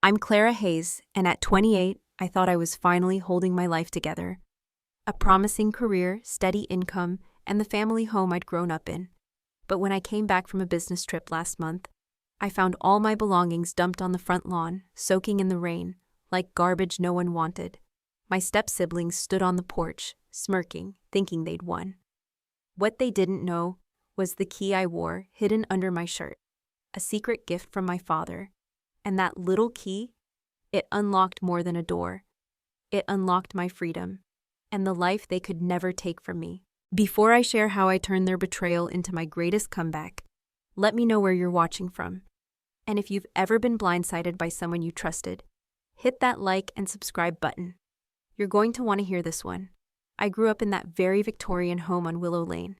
I'm Clara Hayes, and at 28, I thought I was finally holding my life together. A promising career, steady income, and the family home I'd grown up in. But when I came back from a business trip last month, I found all my belongings dumped on the front lawn, soaking in the rain, like garbage no one wanted. My step-siblings stood on the porch, smirking, thinking they'd won. What they didn't know was the key I wore hidden under my shirt, a secret gift from my father. And that little key, it unlocked more than a door. It unlocked my freedom, and the life they could never take from me. Before I share how I turned their betrayal into my greatest comeback, let me know where you're watching from. And if you've ever been blindsided by someone you trusted, hit that like and subscribe button. You're going to want to hear this one. I grew up in that very Victorian home on Willow Lane.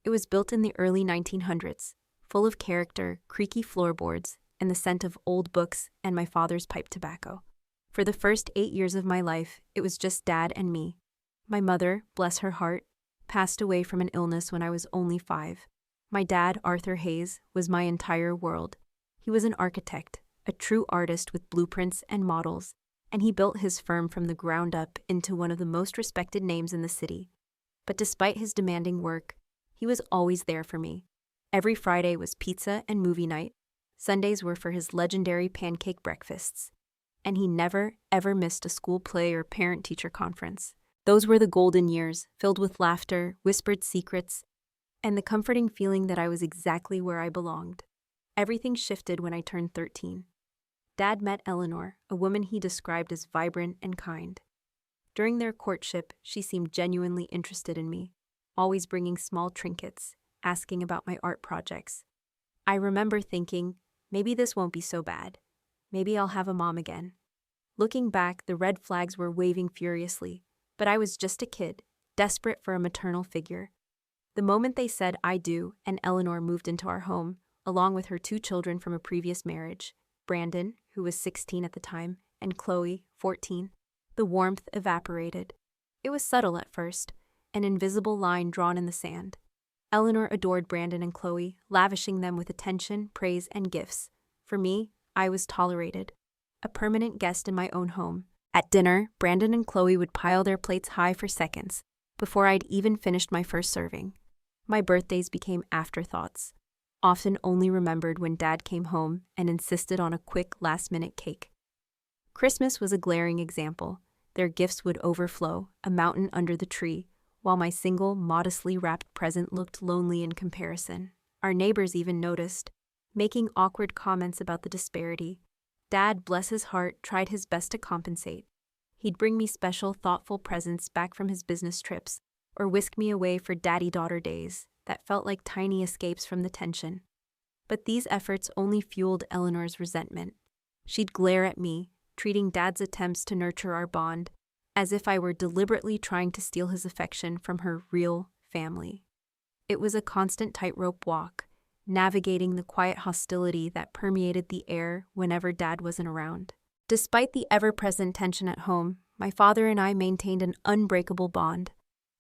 It was built in the early 1900s, full of character, creaky floorboards, and the scent of old books and my father's pipe tobacco. For the first 8 years of my life, it was just Dad and me. My mother, bless her heart, passed away from an illness when I was only 5. My dad, Arthur Hayes, was my entire world. He was an architect, a true artist with blueprints and models, and he built his firm from the ground up into one of the most respected names in the city. But despite his demanding work, he was always there for me. Every Friday was pizza and movie night. Sundays were for his legendary pancake breakfasts. And he never, ever missed a school play or parent-teacher conference. Those were the golden years, filled with laughter, whispered secrets, and the comforting feeling that I was exactly where I belonged. Everything shifted when I turned 13. Dad met Eleanor, a woman he described as vibrant and kind. During their courtship, she seemed genuinely interested in me, always bringing small trinkets, asking about my art projects. I remember thinking, maybe this won't be so bad. Maybe I'll have a mom again. Looking back, the red flags were waving furiously, but I was just a kid, desperate for a maternal figure. The moment they said I do, and Eleanor moved into our home, along with her 2 children from a previous marriage, Brandon, who was 16 at the time, and Chloe, 14, the warmth evaporated. It was subtle at first, an invisible line drawn in the sand. Eleanor adored Brandon and Chloe, lavishing them with attention, praise, and gifts. For me, I was tolerated, a permanent guest in my own home. At dinner, Brandon and Chloe would pile their plates high for seconds, before I'd even finished my first serving. My birthdays became afterthoughts, often only remembered when Dad came home and insisted on a quick last-minute cake. Christmas was a glaring example. Their gifts would overflow, a mountain under the tree, while my single, modestly wrapped present looked lonely in comparison. Our neighbors even noticed, making awkward comments about the disparity. Dad, bless his heart, tried his best to compensate. He'd bring me special, thoughtful presents back from his business trips, or whisk me away for daddy-daughter days that felt like tiny escapes from the tension. But these efforts only fueled Eleanor's resentment. She'd glare at me, treating Dad's attempts to nurture our bond as if I were deliberately trying to steal his affection from her real family. It was a constant tightrope walk, navigating the quiet hostility that permeated the air whenever Dad wasn't around. Despite the ever-present tension at home, my father and I maintained an unbreakable bond.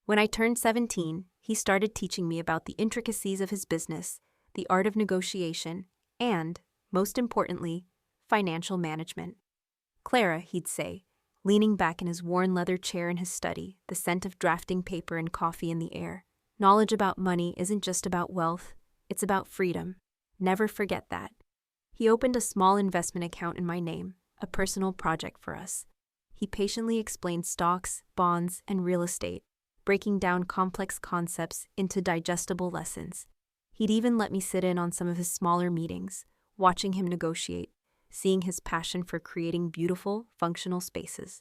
When I turned 17, he started teaching me about the intricacies of his business, the art of negotiation, and, most importantly, financial management. Clara, he'd say, leaning back in his worn leather chair in his study, the scent of drafting paper and coffee in the air. Knowledge about money isn't just about wealth, it's about freedom. Never forget that. He opened a small investment account in my name, a personal project for us. He patiently explained stocks, bonds, and real estate, breaking down complex concepts into digestible lessons. He'd even let me sit in on some of his smaller meetings, watching him negotiate, seeing his passion for creating beautiful, functional spaces.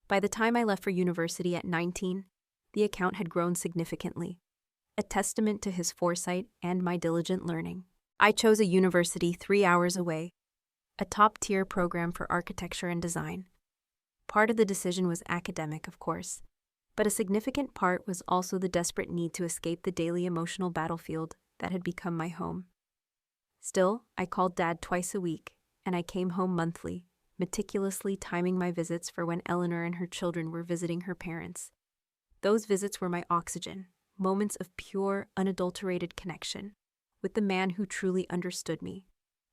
By the time I left for university at 19, the account had grown significantly, a testament to his foresight and my diligent learning. I chose a university 3 hours away, a top-tier program for architecture and design. Part of the decision was academic, of course, but a significant part was also the desperate need to escape the daily emotional battlefield that had become my home. Still, I called Dad twice a week, and I came home monthly, meticulously timing my visits for when Eleanor and her children were visiting her parents. Those visits were my oxygen, moments of pure, unadulterated connection with the man who truly understood me.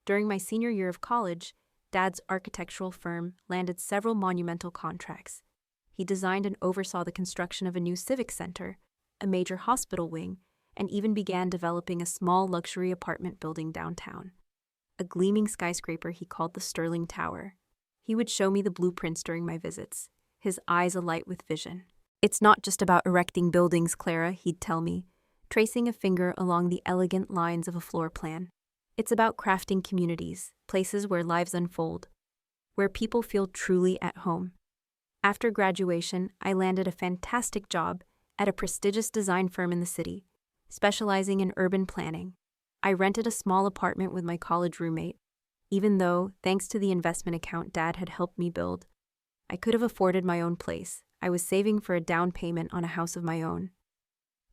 During my senior year of college, Dad's architectural firm landed several monumental contracts. He designed and oversaw the construction of a new civic center, a major hospital wing, and even began developing a small luxury apartment building downtown. A gleaming skyscraper he called the Sterling Tower. He would show me the blueprints during my visits, his eyes alight with vision. "It's not just about erecting buildings, Clara," he'd tell me, tracing a finger along the elegant lines of a floor plan. "It's about crafting communities, places where lives unfold, where people feel truly at home." After graduation, I landed a fantastic job at a prestigious design firm in the city, specializing in urban planning. I rented a small apartment with my college roommate, even though, thanks to the investment account Dad had helped me build, I could have afforded my own place. I was saving for a down payment on a house of my own.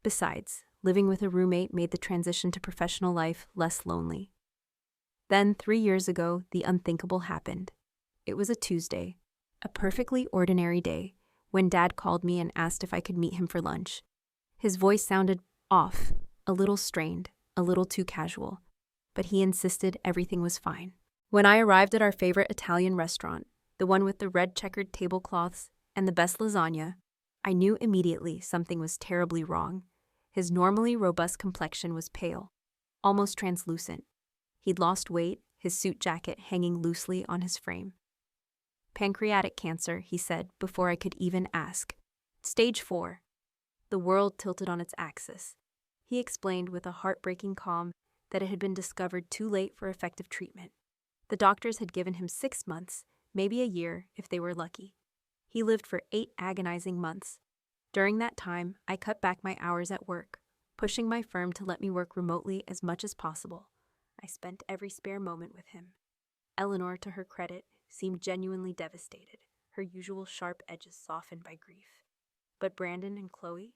Besides, living with a roommate made the transition to professional life less lonely. Then, 3 years ago, the unthinkable happened. It was a Tuesday, a perfectly ordinary day, when Dad called me and asked if I could meet him for lunch. His voice sounded off, a little strained, a little too casual, but he insisted everything was fine. When I arrived at our favorite Italian restaurant, the one with the red checkered tablecloths and the best lasagna, I knew immediately something was terribly wrong. His normally robust complexion was pale, almost translucent. He'd lost weight, his suit jacket hanging loosely on his frame. "Pancreatic cancer," he said before I could even ask. "Stage 4. The world tilted on its axis. He explained with a heartbreaking calm that it had been discovered too late for effective treatment. The doctors had given him 6 months, maybe a year if they were lucky. He lived for 8 agonizing months. During that time, I cut back my hours at work, pushing my firm to let me work remotely as much as possible. I spent every spare moment with him." Eleanor, to her credit, seemed genuinely devastated, her usual sharp edges softened by grief. But Brandon and Chloe?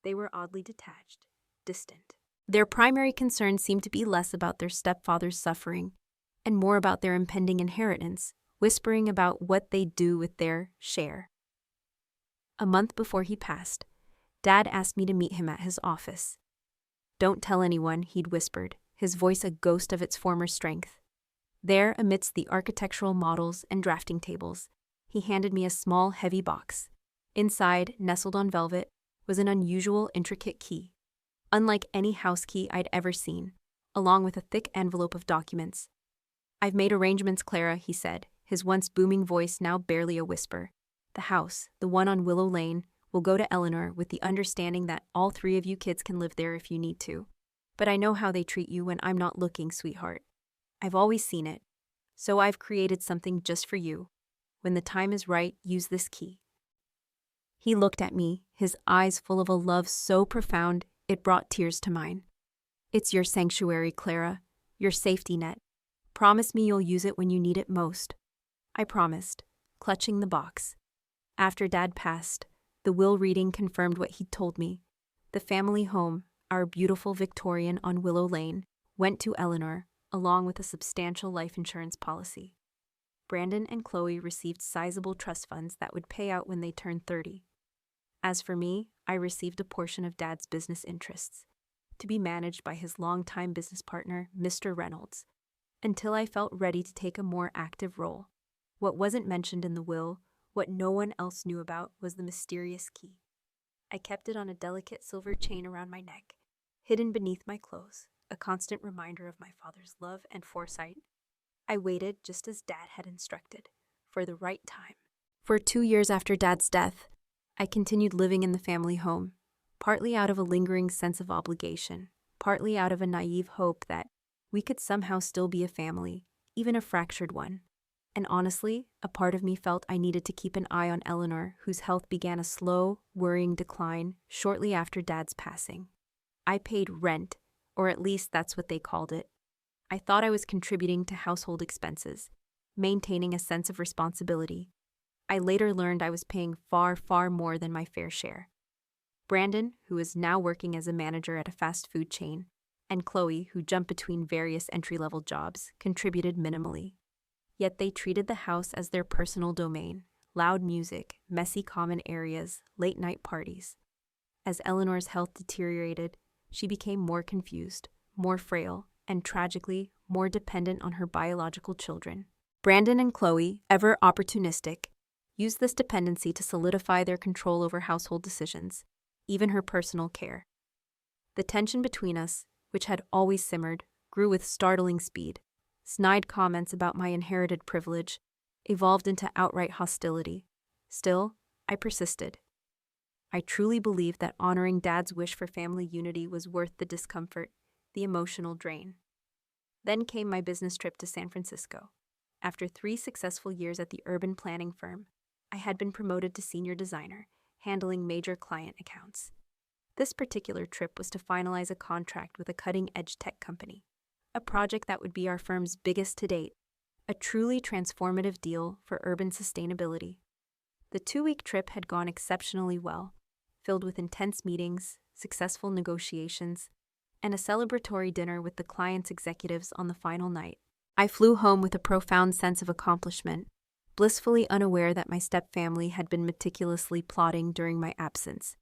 They were oddly detached, distant. Their primary concern seemed to be less about their stepfather's suffering and more about their impending inheritance, whispering about what they'd do with their share. A month before he passed, Dad asked me to meet him at his office. "Don't tell anyone," he'd whispered, his voice a ghost of its former strength. There, amidst the architectural models and drafting tables, he handed me a small, heavy box. Inside, nestled on velvet, was an unusual, intricate key, unlike any house key I'd ever seen, along with a thick envelope of documents. "I've made arrangements, Clara," he said, his once booming voice now barely a whisper. "The house, the one on Willow Lane, will go to Eleanor with the understanding that all 3 of you kids can live there if you need to. But I know how they treat you when I'm not looking, sweetheart. I've always seen it. So I've created something just for you. When the time is right, use this key." He looked at me, his eyes full of a love so profound it brought tears to mine. "It's your sanctuary, Clara, your safety net. Promise me you'll use it when you need it most." I promised, clutching the box. After Dad passed, the will reading confirmed what he'd told me. The family home, our beautiful Victorian on Willow Lane, went to Eleanor, along with a substantial life insurance policy. Brandon and Chloe received sizable trust funds that would pay out when they turned 30. As for me, I received a portion of Dad's business interests, to be managed by his longtime business partner, Mr. Reynolds, until I felt ready to take a more active role. What wasn't mentioned in the will, what no one else knew about, was the mysterious key. I kept it on a delicate silver chain around my neck, hidden beneath my clothes, a constant reminder of my father's love and foresight. I waited, just as Dad had instructed, for the right time. For 2 years after Dad's death, I continued living in the family home, partly out of a lingering sense of obligation, partly out of a naive hope that we could somehow still be a family, even a fractured one. And honestly, a part of me felt I needed to keep an eye on Eleanor, whose health began a slow, worrying decline shortly after Dad's passing. I paid rent, or at least that's what they called it. I thought I was contributing to household expenses, maintaining a sense of responsibility. I later learned I was paying far, far more than my fair share. Brandon, who is now working as a manager at a fast food chain, and Chloe, who jumped between various entry-level jobs, contributed minimally. Yet they treated the house as their personal domain, loud music, messy common areas, late-night parties. As Eleanor's health deteriorated, she became more confused, more frail, and tragically, more dependent on her biological children. Brandon and Chloe, ever opportunistic, used this dependency to solidify their control over household decisions, even her personal care. The tension between us, which had always simmered, grew with startling speed. Snide comments about my inherited privilege evolved into outright hostility. Still, I persisted. I truly believed that honoring Dad's wish for family unity was worth the discomfort, the emotional drain. Then came my business trip to San Francisco. After 3 successful years at the urban planning firm, I had been promoted to senior designer, handling major client accounts. This particular trip was to finalize a contract with a cutting-edge tech company, a project that would be our firm's biggest to date, a truly transformative deal for urban sustainability. The 2-week trip had gone exceptionally well, filled with intense meetings, successful negotiations, and a celebratory dinner with the client's executives on the final night. I flew home with a profound sense of accomplishment, blissfully unaware that my stepfamily had been meticulously plotting during my absence.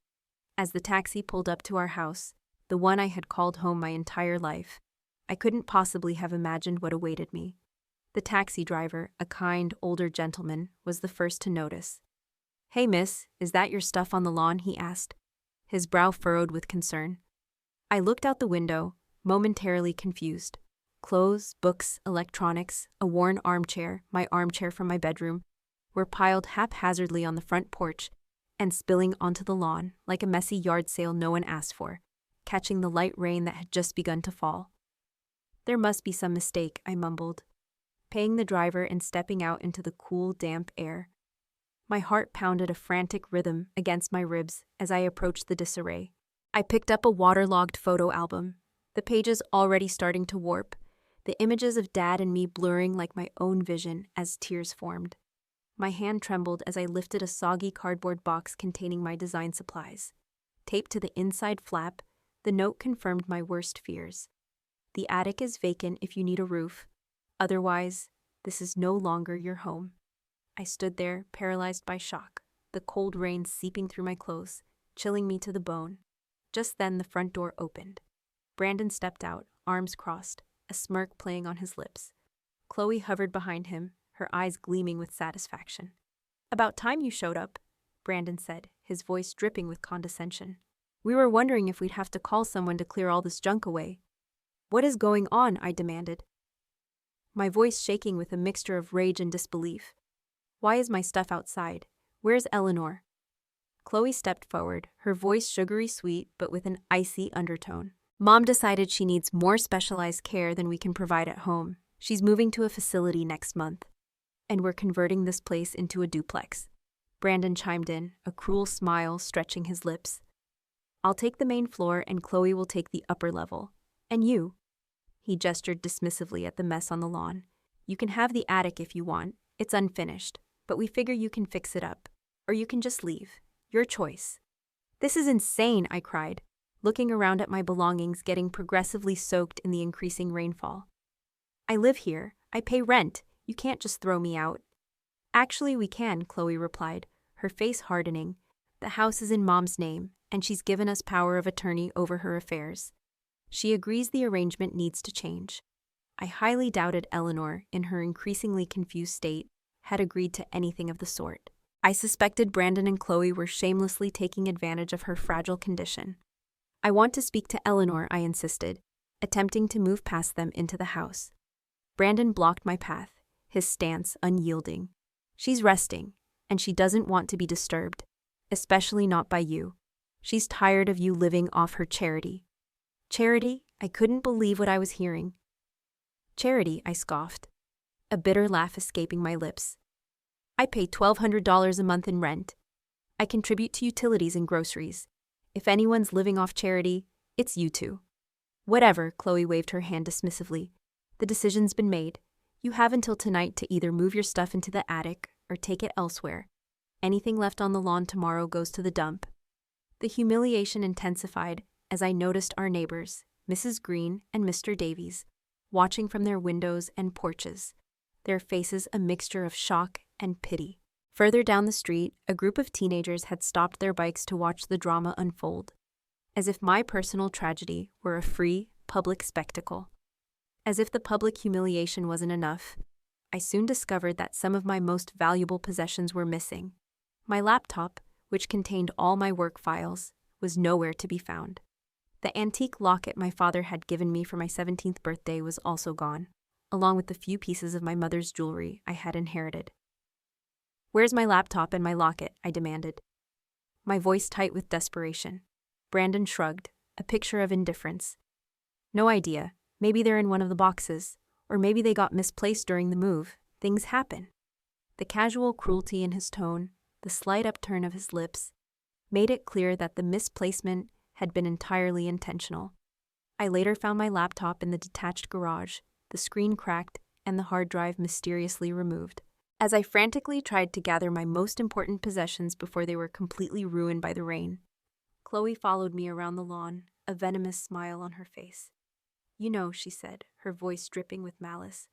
As the taxi pulled up to our house, the one I had called home my entire life, I couldn't possibly have imagined what awaited me. The taxi driver, a kind, older gentleman, was the first to notice. "Hey, miss, is that your stuff on the lawn?" he asked, his brow furrowed with concern. I looked out the window, momentarily confused. Clothes, books, electronics, a worn armchair, my armchair from my bedroom, were piled haphazardly on the front porch and spilling onto the lawn like a messy yard sale no one asked for, catching the light rain that had just begun to fall. "There must be some mistake," I mumbled, paying the driver and stepping out into the cool, damp air. My heart pounded a frantic rhythm against my ribs as I approached the disarray. I picked up a waterlogged photo album, the pages already starting to warp, the images of Dad and me blurring like my own vision as tears formed. My hand trembled as I lifted a soggy cardboard box containing my design supplies. Taped to the inside flap, the note confirmed my worst fears. "The attic is vacant if you need a roof. Otherwise, this is no longer your home." I stood there, paralyzed by shock, the cold rain seeping through my clothes, chilling me to the bone. Just then the front door opened. Brandon stepped out, arms crossed, a smirk playing on his lips. Chloe hovered behind him, her eyes gleaming with satisfaction. "About time you showed up," Brandon said, his voice dripping with condescension. "We were wondering if we'd have to call someone to clear all this junk away." "What is going on?" I demanded, my voice shaking with a mixture of rage and disbelief. "Why is my stuff outside? Where's Eleanor?" Chloe stepped forward, her voice sugary sweet but with an icy undertone. "Mom decided she needs more specialized care than we can provide at home. She's moving to a facility next month, and we're converting this place into a duplex." Brandon chimed in, a cruel smile stretching his lips. "I'll take the main floor and Chloe will take the upper level. And you?" He gestured dismissively at the mess on the lawn. "You can have the attic if you want. It's unfinished, but we figure you can fix it up. Or you can just leave. Your choice." "This is insane," I cried, looking around at my belongings getting progressively soaked in the increasing rainfall. "I live here. I pay rent. You can't just throw me out." "Actually, we can," Chloe replied, her face hardening. "The house is in Mom's name, and she's given us power of attorney over her affairs. She agrees the arrangement needs to change." I highly doubted Eleanor, in her increasingly confused state, had agreed to anything of the sort. I suspected Brandon and Chloe were shamelessly taking advantage of her fragile condition. "I want to speak to Eleanor," I insisted, attempting to move past them into the house. Brandon blocked my path, his stance unyielding. "She's resting, and she doesn't want to be disturbed, especially not by you. She's tired of you living off her charity." "Charity?" I couldn't believe what I was hearing. "Charity," I scoffed, a bitter laugh escaping my lips. "I pay $1,200 a month in rent. I contribute to utilities and groceries. If anyone's living off charity, it's you two." "Whatever," Chloe waved her hand dismissively. "The decision's been made. You have until tonight to either move your stuff into the attic or take it elsewhere. Anything left on the lawn tomorrow goes to the dump." The humiliation intensified as I noticed our neighbors, Mrs. Green and Mr. Davies, watching from their windows and porches, their faces a mixture of shock and pity. Further down the street, a group of teenagers had stopped their bikes to watch the drama unfold, as if my personal tragedy were a free, public spectacle. As if the public humiliation wasn't enough, I soon discovered that some of my most valuable possessions were missing. My laptop, which contained all my work files, was nowhere to be found. The antique locket my father had given me for my 17th birthday was also gone, along with the few pieces of my mother's jewelry I had inherited. "Where's my laptop and my locket?" I demanded, my voice tight with desperation. Brandon shrugged, a picture of indifference. "No idea. Maybe they're in one of the boxes, or maybe they got misplaced during the move. Things happen." The casual cruelty in his tone, the slight upturn of his lips, made it clear that the misplacement had been entirely intentional. I later found my laptop in the detached garage, the screen cracked, and the hard drive mysteriously removed. As I frantically tried to gather my most important possessions before they were completely ruined by the rain, Chloe followed me around the lawn, a venomous smile on her face. "You know," she said, her voice dripping with malice,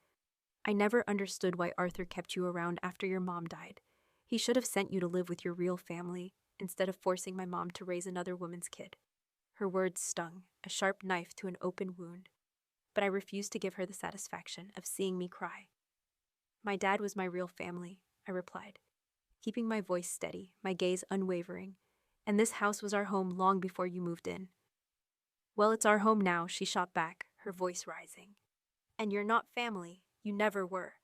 "I never understood why Arthur kept you around after your mom died. He should have sent you to live with your real family, instead of forcing my mom to raise another woman's kid." Her words stung, a sharp knife to an open wound, but I refused to give her the satisfaction of seeing me cry. "My dad was my real family," I replied, keeping my voice steady, my gaze unwavering, "and this house was our home long before you moved in." "Well, it's our home now," she shot back, her voice rising. "And you're not family. You never were."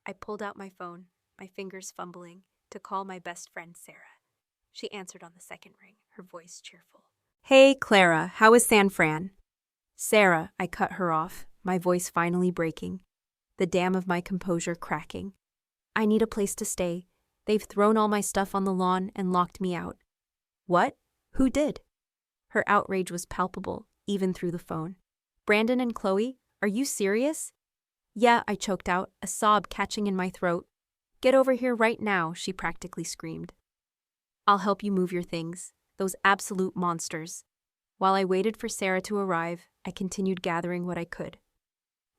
I pulled out my phone, my fingers fumbling, to call my best friend Sarah. She answered on the second ring, her voice cheerful. "Hey, Clara, how is San Fran?" "Sarah," I cut her off, my voice finally breaking, the dam of my composure cracking. "I need a place to stay. They've thrown all my stuff on the lawn and locked me out." "What? Who did?" Her outrage was palpable, even through the phone. "Brandon and Chloe? Are you serious?" "Yeah," I choked out, a sob catching in my throat. "Get over here right now," she practically screamed. "I'll help you move your things. Those absolute monsters." While I waited for Sarah to arrive, I continued gathering what I could.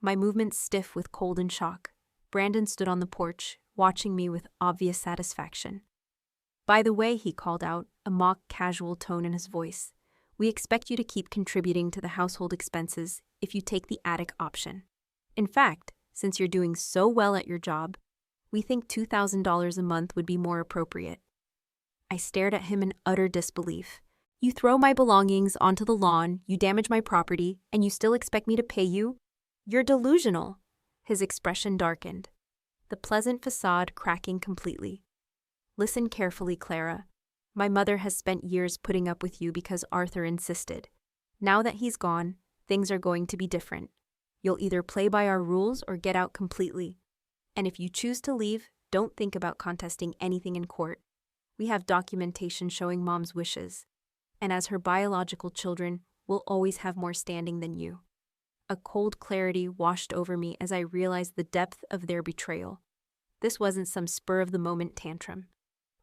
My movements stiff with cold and shock. Brandon stood on the porch, watching me with obvious satisfaction. "By the way," he called out, a mock casual tone in his voice, "we expect you to keep contributing to the household expenses if you take the attic option. In fact, since you're doing so well at your job, we think $2,000 a month would be more appropriate." I stared at him in utter disbelief. "You throw my belongings onto the lawn, you damage my property, and you still expect me to pay you? You're delusional." His expression darkened, the pleasant facade cracking completely. "Listen carefully, Clara. My mother has spent years putting up with you because Arthur insisted. Now that he's gone, things are going to be different. You'll either play by our rules or get out completely. And if you choose to leave, don't think about contesting anything in court. We have documentation showing Mom's wishes. And as her biological children, we'll always have more standing than you." A cold clarity washed over me as I realized the depth of their betrayal. This wasn't some spur-of-the-moment tantrum.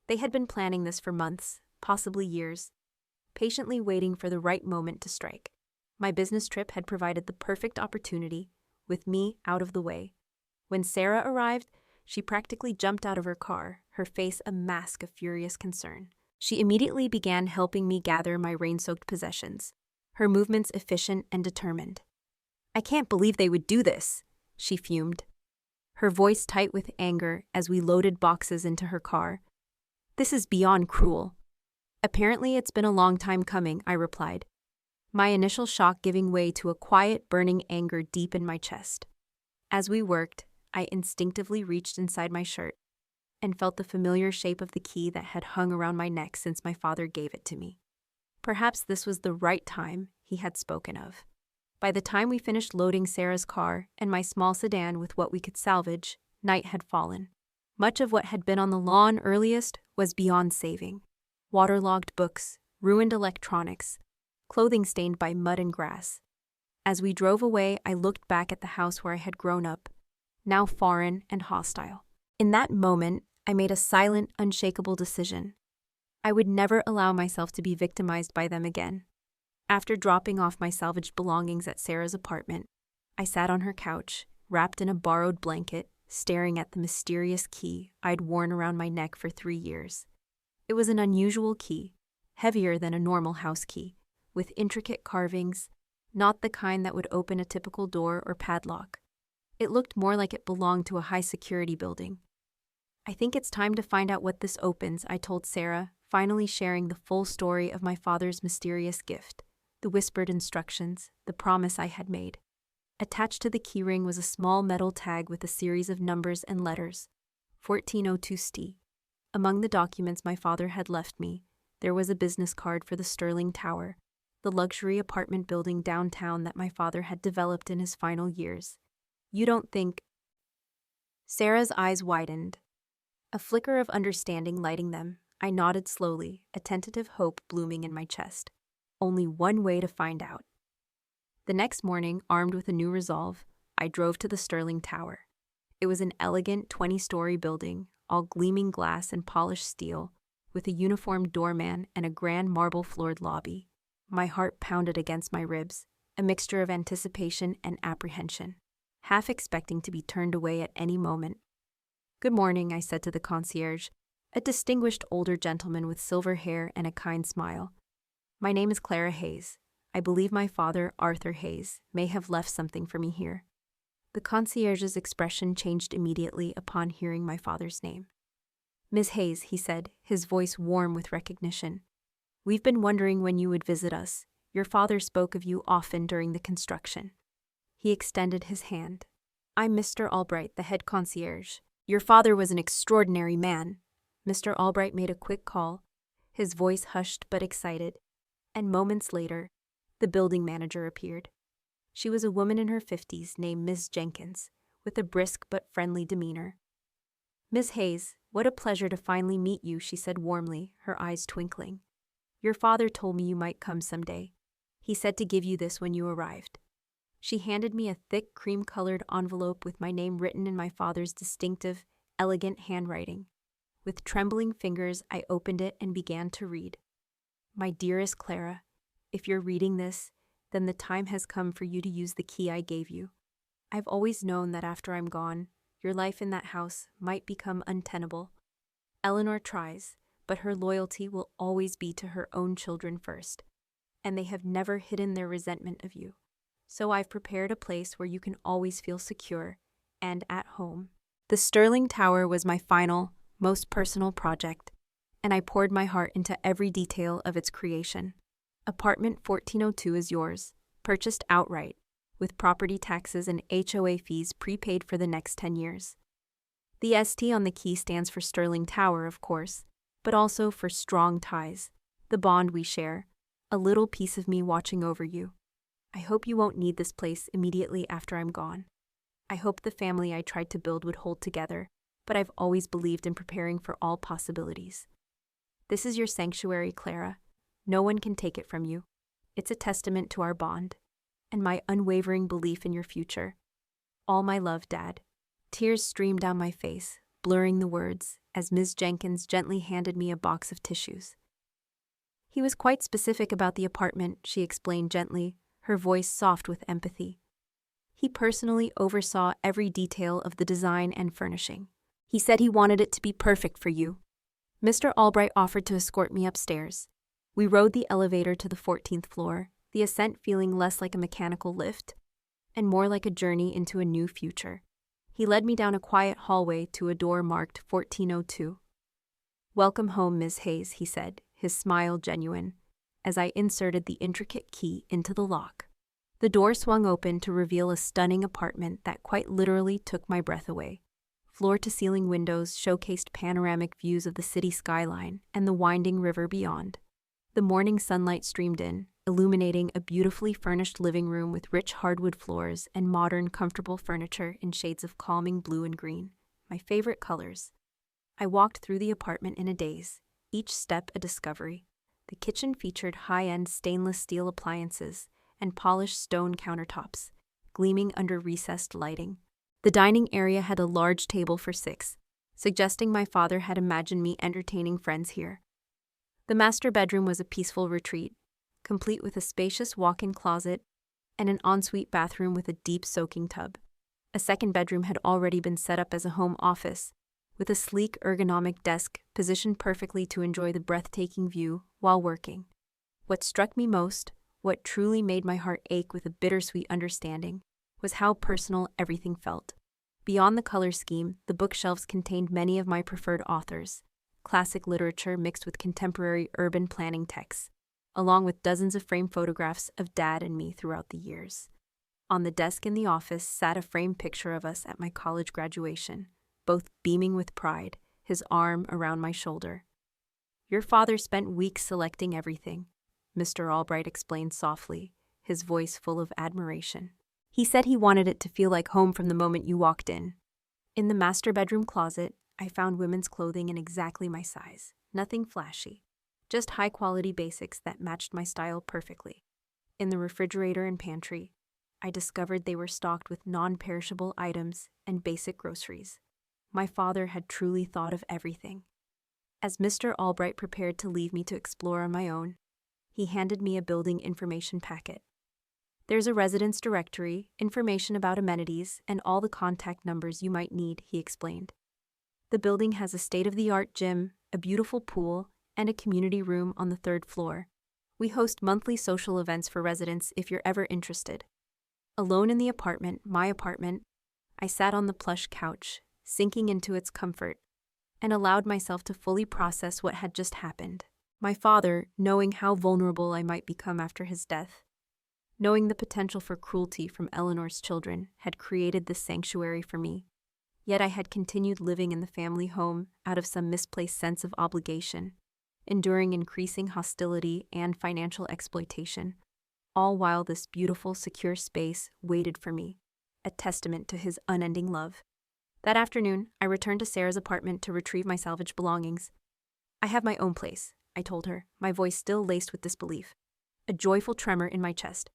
They had been planning this for months, possibly years, patiently waiting for the right moment to strike. My business trip had provided the perfect opportunity, with me out of the way. When Sarah arrived, she practically jumped out of her car, her face a mask of furious concern. She immediately began helping me gather my rain-soaked possessions, her movements efficient and determined. "I can't believe they would do this," she fumed, her voice tight with anger as we loaded boxes into her car. "This is beyond cruel." "Apparently it's been a long time coming," I replied, my initial shock giving way to a quiet, burning anger deep in my chest. As we worked, I instinctively reached inside my shirt and felt the familiar shape of the key that had hung around my neck since my father gave it to me. Perhaps this was the right time he had spoken of. By the time we finished loading Sarah's car and my small sedan with what we could salvage, night had fallen. Much of what had been on the lawn earliest was beyond saving. Waterlogged books, ruined electronics, clothing stained by mud and grass. As we drove away, I looked back at the house where I had grown up, now foreign and hostile. In that moment, I made a silent, unshakable decision. I would never allow myself to be victimized by them again. After dropping off my salvaged belongings at Sarah's apartment, I sat on her couch, wrapped in a borrowed blanket, staring at the mysterious key I'd worn around my neck for 3 years. It was an unusual key, heavier than a normal house key, with intricate carvings, not the kind that would open a typical door or padlock. It looked more like it belonged to a high-security building. "I think it's time to find out what this opens," I told Sarah, finally sharing the full story of my father's mysterious gift, the whispered instructions, the promise I had made. Attached to the keyring was a small metal tag with a series of numbers and letters, 1402 St. Among the documents my father had left me, there was a business card for the Sterling Tower, the luxury apartment building downtown that my father had developed in his final years. "You don't think—" Sarah's eyes widened, a flicker of understanding lighting them. I nodded slowly, a tentative hope blooming in my chest. Only one way to find out. The next morning, armed with a new resolve, I drove to the Sterling Tower. It was an elegant 20-story building, all gleaming glass and polished steel, with a uniformed doorman and a grand marble-floored lobby. My heart pounded against my ribs, a mixture of anticipation and apprehension, half expecting to be turned away at any moment. "Good morning," I said to the concierge, a distinguished older gentleman with silver hair and a kind smile. "My name is Clara Hayes. I believe my father, Arthur Hayes, may have left something for me here." The concierge's expression changed immediately upon hearing my father's name. "Miss Hayes," he said, his voice warm with recognition. "We've been wondering when you would visit us. Your father spoke of you often during the construction." He extended his hand. "I'm Mr. Albright, the head concierge. Your father was an extraordinary man." Mr. Albright made a quick call, his voice hushed but excited, and moments later, the building manager appeared. She was a woman in her 50s named Miss Jenkins, with a brisk but friendly demeanor. "Miss Hayes, what a pleasure to finally meet you," she said warmly, her eyes twinkling. "Your father told me you might come someday. He said to give you this when you arrived." She handed me a thick cream-colored envelope with my name written in my father's distinctive, elegant handwriting. With trembling fingers, I opened it and began to read. "My dearest Clara, if you're reading this, then the time has come for you to use the key I gave you. I've always known that after I'm gone, your life in that house might become untenable. Eleanor tries, but her loyalty will always be to her own children first, and they have never hidden their resentment of you. So I've prepared a place where you can always feel secure and at home." The Sterling Tower was my final, most personal project, and I poured my heart into every detail of its creation. Apartment 1402 is yours, purchased outright, with property taxes and HOA fees prepaid for the next 10 years. The ST on the key stands for Sterling Tower, of course, but also for strong ties, the bond we share, a little piece of me watching over you. I hope you won't need this place immediately after I'm gone. I hope the family I tried to build would hold together, but I've always believed in preparing for all possibilities. This is your sanctuary, Clara. No one can take it from you. It's a testament to our bond, and my unwavering belief in your future. All my love, Dad." Tears streamed down my face, blurring the words, as Ms. Jenkins gently handed me a box of tissues. "He was quite specific about the apartment," she explained gently, her voice soft with empathy. "He personally oversaw every detail of the design and furnishing. He said he wanted it to be perfect for you." Mr. Albright offered to escort me upstairs. We rode the elevator to the 14th floor, the ascent feeling less like a mechanical lift and more like a journey into a new future. He led me down a quiet hallway to a door marked 1402. "Welcome home, Ms. Hayes," he said, his smile genuine, as I inserted the intricate key into the lock. The door swung open to reveal a stunning apartment that quite literally took my breath away. Floor-to-ceiling windows showcased panoramic views of the city skyline and the winding river beyond. The morning sunlight streamed in, illuminating a beautifully furnished living room with rich hardwood floors and modern, comfortable furniture in shades of calming blue and green, my favorite colors. I walked through the apartment in a daze, each step a discovery. The kitchen featured high-end stainless steel appliances and polished stone countertops, gleaming under recessed lighting. The dining area had a large table for 6, suggesting my father had imagined me entertaining friends here. The master bedroom was a peaceful retreat, complete with a spacious walk-in closet and an ensuite bathroom with a deep soaking tub. A second bedroom had already been set up as a home office, with a sleek ergonomic desk positioned perfectly to enjoy the breathtaking view while working. What struck me most, what truly made my heart ache with a bittersweet understanding, was how personal everything felt. Beyond the color scheme, the bookshelves contained many of my preferred authors, classic literature mixed with contemporary urban planning texts, along with dozens of framed photographs of Dad and me throughout the years. On the desk in the office sat a framed picture of us at my college graduation, both beaming with pride, his arm around my shoulder. "Your father spent weeks selecting everything," Mr. Albright explained softly, his voice full of admiration. "He said he wanted it to feel like home from the moment you walked in." In the master bedroom closet, I found women's clothing in exactly my size, nothing flashy, just high-quality basics that matched my style perfectly. In the refrigerator and pantry, I discovered they were stocked with non-perishable items and basic groceries. My father had truly thought of everything. As Mr. Albright prepared to leave me to explore on my own, he handed me a building information packet. "There's a residence directory, information about amenities, and all the contact numbers you might need," he explained. "The building has a state-of-the-art gym, a beautiful pool, and a community room on the 3rd floor. We host monthly social events for residents if you're ever interested." Alone in the apartment, my apartment, I sat on the plush couch, sinking into its comfort, and allowed myself to fully process what had just happened. My father, knowing how vulnerable I might become after his death, knowing the potential for cruelty from Eleanor's children, had created this sanctuary for me. Yet I had continued living in the family home out of some misplaced sense of obligation, enduring increasing hostility and financial exploitation, all while this beautiful, secure space waited for me, a testament to his unending love. That afternoon, I returned to Sarah's apartment to retrieve my salvaged belongings. "I have my own place," I told her, my voice still laced with disbelief, a joyful tremor in my chest.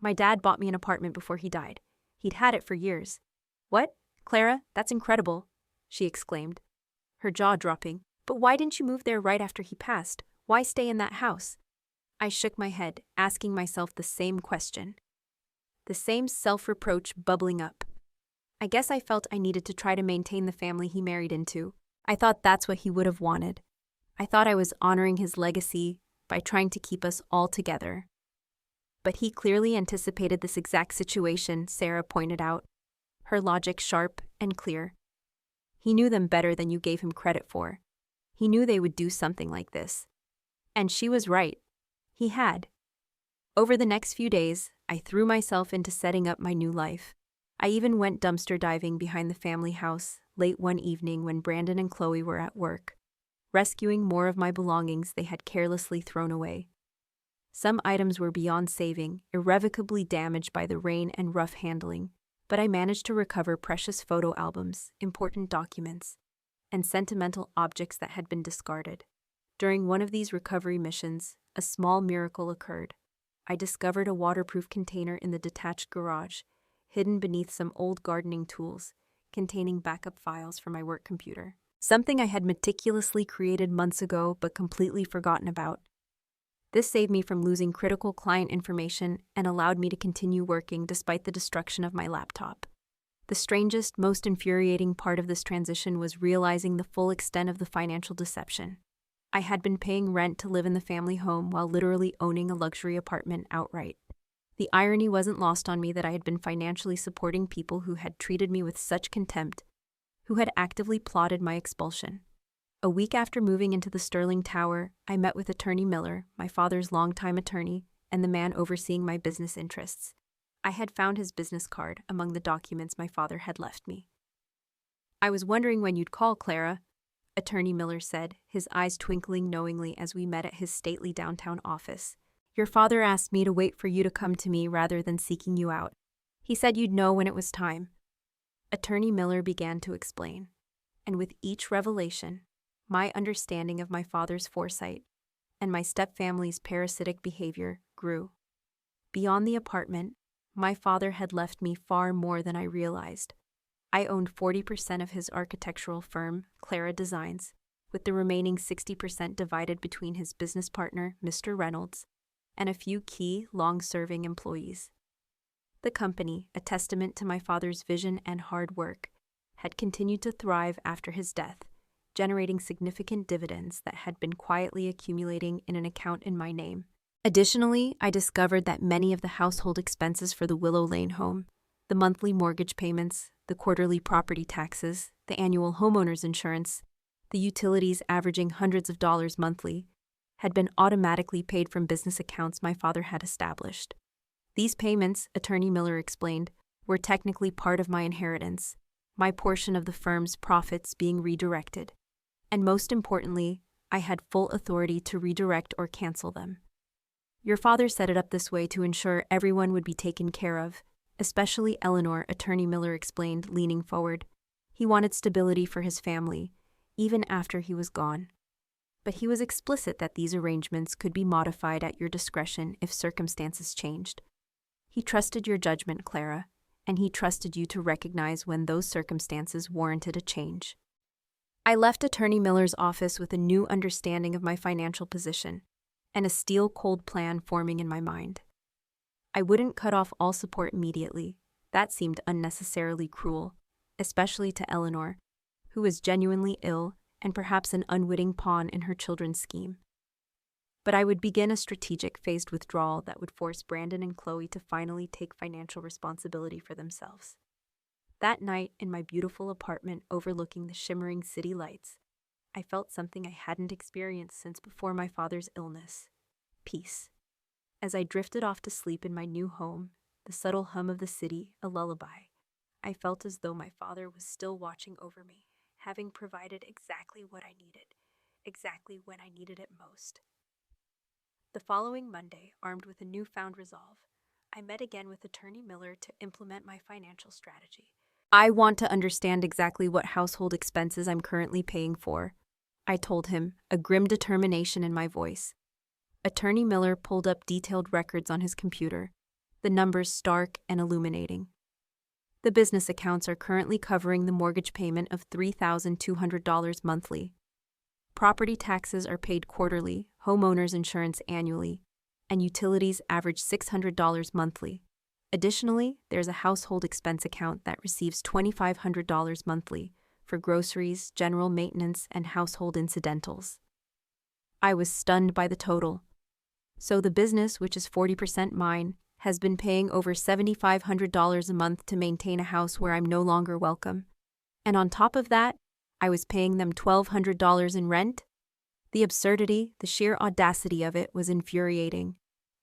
"My dad bought me an apartment before he died. He'd had it for years." "What? Clara, that's incredible," she exclaimed, her jaw dropping. "But why didn't you move there right after he passed? Why stay in that house?" I shook my head, asking myself the same question. The same self-reproach bubbling up. I guess I felt I needed to try to maintain the family he married into. I thought that's what he would have wanted. I thought I was honoring his legacy by trying to keep us all together. But he clearly anticipated this exact situation, Sarah pointed out, her logic sharp and clear. He knew them better than you gave him credit for. He knew they would do something like this. And she was right. He had. Over the next few days, I threw myself into setting up my new life. I even went dumpster diving behind the family house late one evening when Brandon and Chloe were at work, rescuing more of my belongings they had carelessly thrown away. Some items were beyond saving, irrevocably damaged by the rain and rough handling, but I managed to recover precious photo albums, important documents, and sentimental objects that had been discarded. During one of these recovery missions, a small miracle occurred. I discovered a waterproof container in the detached garage, hidden beneath some old gardening tools, containing backup files for my work computer. Something I had meticulously created months ago but completely forgotten about. This saved me from losing critical client information and allowed me to continue working despite the destruction of my laptop. The strangest, most infuriating part of this transition was realizing the full extent of the financial deception. I had been paying rent to live in the family home while literally owning a luxury apartment outright. The irony wasn't lost on me that I had been financially supporting people who had treated me with such contempt, who had actively plotted my expulsion. A week after moving into the Sterling Tower, I met with Attorney Miller, my father's longtime attorney, and the man overseeing my business interests. I had found his business card among the documents my father had left me. "I was wondering when you'd call, Clara," Attorney Miller said, his eyes twinkling knowingly as we met at his stately downtown office. "Your father asked me to wait for you to come to me rather than seeking you out. He said you'd know when it was time." Attorney Miller began to explain, and with each revelation, my understanding of my father's foresight and my stepfamily's parasitic behavior grew. Beyond the apartment, my father had left me far more than I realized. I owned 40% of his architectural firm, Clara Designs, with the remaining 60% divided between his business partner, Mr. Reynolds, and a few key, long-serving employees. The company, a testament to my father's vision and hard work, had continued to thrive after his death, generating significant dividends that had been quietly accumulating in an account in my name. Additionally, I discovered that many of the household expenses for the Willow Lane home, The monthly mortgage payments, the quarterly property taxes, the annual homeowner's insurance, the utilities averaging hundreds of dollars monthly, had been automatically paid from business accounts my father had established. These payments, Attorney Miller explained, were technically part of my inheritance, my portion of the firm's profits being redirected. And most importantly, I had full authority to redirect or cancel them. Your father set it up this way to ensure everyone would be taken care of, especially Eleanor, Attorney Miller explained, leaning forward. He wanted stability for his family, even after he was gone. But he was explicit that these arrangements could be modified at your discretion if circumstances changed. He trusted your judgment, Clara, and he trusted you to recognize when those circumstances warranted a change. I left Attorney Miller's office with a new understanding of my financial position and a steel-cold plan forming in my mind. I wouldn't cut off all support immediately. That seemed unnecessarily cruel, especially to Eleanor, who was genuinely ill and perhaps an unwitting pawn in her children's scheme. But I would begin a strategic phased withdrawal that would force Brandon and Chloe to finally take financial responsibility for themselves. That night, in my beautiful apartment overlooking the shimmering city lights, I felt something I hadn't experienced since before my father's illness: peace. As I drifted off to sleep in my new home, the subtle hum of the city a lullaby, I felt as though my father was still watching over me, having provided exactly what I needed, exactly when I needed it most. The following Monday, armed with a newfound resolve, I met again with Attorney Miller to implement my financial strategy. I want to understand exactly what household expenses I'm currently paying for, I told him, a grim determination in my voice. Attorney Miller pulled up detailed records on his computer, the numbers stark and illuminating. The business accounts are currently covering the mortgage payment of $3,200 monthly. Property taxes are paid quarterly, homeowner's insurance annually, and utilities average $600 monthly. Additionally, there's a household expense account that receives $2,500 monthly for groceries, general maintenance, and household incidentals. I was stunned by the total. So the business, which is 40% mine, has been paying over $7,500 a month to maintain a house where I'm no longer welcome. And on top of that, I was paying them $1,200 in rent? The absurdity, the sheer audacity of it was infuriating.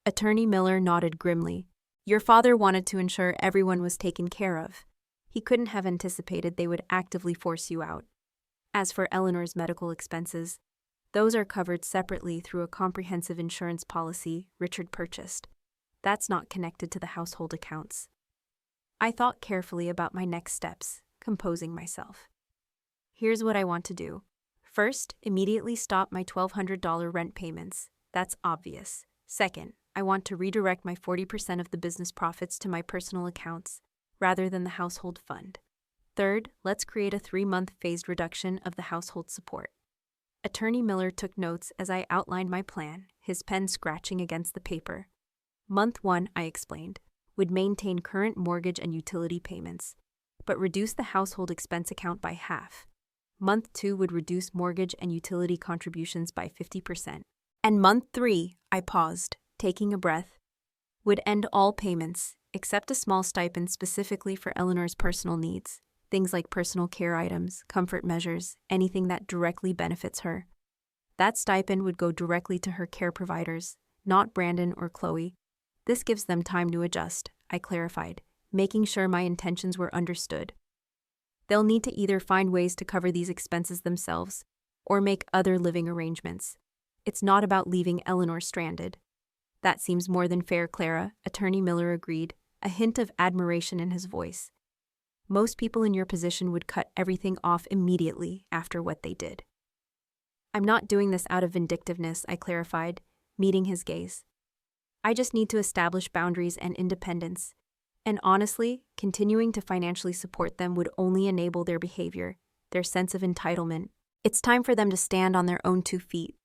Attorney Miller nodded grimly. Your father wanted to ensure everyone was taken care of. He couldn't have anticipated they would actively force you out. As for Eleanor's medical expenses, those are covered separately through a comprehensive insurance policy Richard purchased. That's not connected to the household accounts. I thought carefully about my next steps, composing myself. Here's what I want to do. First, immediately stop my $1,200 rent payments. That's obvious. Second, I want to redirect my 40% of the business profits to my personal accounts, rather than the household fund. Third, let's create a 3-month phased reduction of the household support. Attorney Miller took notes as I outlined my plan, his pen scratching against the paper. Month 1, I explained, would maintain current mortgage and utility payments, but reduce the household expense account by half. Month 2 would reduce mortgage and utility contributions by 50%. And month 3, I paused, taking a breath, would end all payments, except a small stipend specifically for Eleanor's personal needs, things like personal care items, comfort measures, anything that directly benefits her. That stipend would go directly to her care providers, not Brandon or Chloe. This gives them time to adjust, I clarified, making sure my intentions were understood. They'll need to either find ways to cover these expenses themselves or make other living arrangements. It's not about leaving Eleanor stranded. That seems more than fair, Clara, Attorney Miller agreed, a hint of admiration in his voice. Most people in your position would cut everything off immediately after what they did. I'm not doing this out of vindictiveness, I clarified, meeting his gaze. I just need to establish boundaries and independence. And honestly, continuing to financially support them would only enable their behavior, their sense of entitlement. It's time for them to stand on their own 2 feet.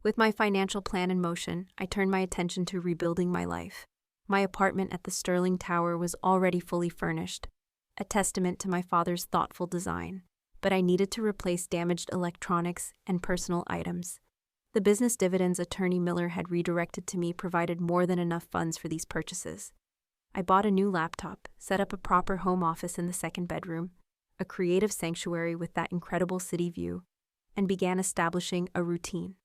With my financial plan in motion, I turned my attention to rebuilding my life. My apartment at the Sterling Tower was already fully furnished, a testament to my father's thoughtful design, but I needed to replace damaged electronics and personal items. The business dividends Attorney Miller had redirected to me provided more than enough funds for these purchases. I bought a new laptop, set up a proper home office in the second bedroom, a creative sanctuary with that incredible city view, and began establishing a routine.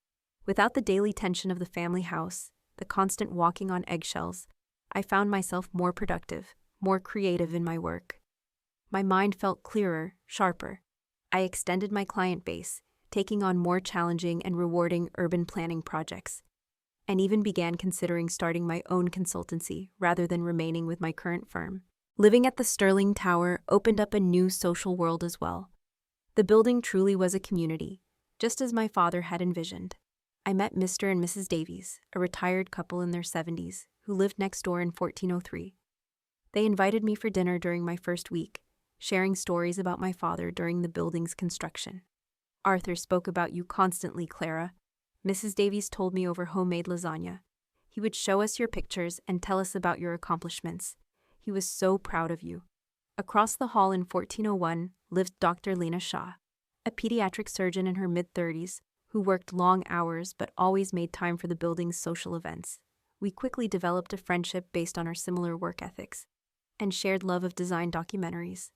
Without the daily tension of the family house, the constant walking on eggshells, I found myself more productive, more creative in my work. My mind felt clearer, sharper. I extended my client base, taking on more challenging and rewarding urban planning projects, and even began considering starting my own consultancy rather than remaining with my current firm. Living at the Sterling Tower opened up a new social world as well. The building truly was a community, just as my father had envisioned. I met Mr. and Mrs. Davies, a retired couple in their 70s, who lived next door in 1403. They invited me for dinner during my first week, sharing stories about my father during the building's construction. "Arthur spoke about you constantly, Clara," Mrs. Davies told me over homemade lasagna. "He would show us your pictures and tell us about your accomplishments. He was so proud of you." Across the hall in 1401 lived Dr. Lena Shaw, a pediatric surgeon in her mid-30s who worked long hours but always made time for the building's social events. We quickly developed a friendship based on our similar work ethics and shared love of design documentaries.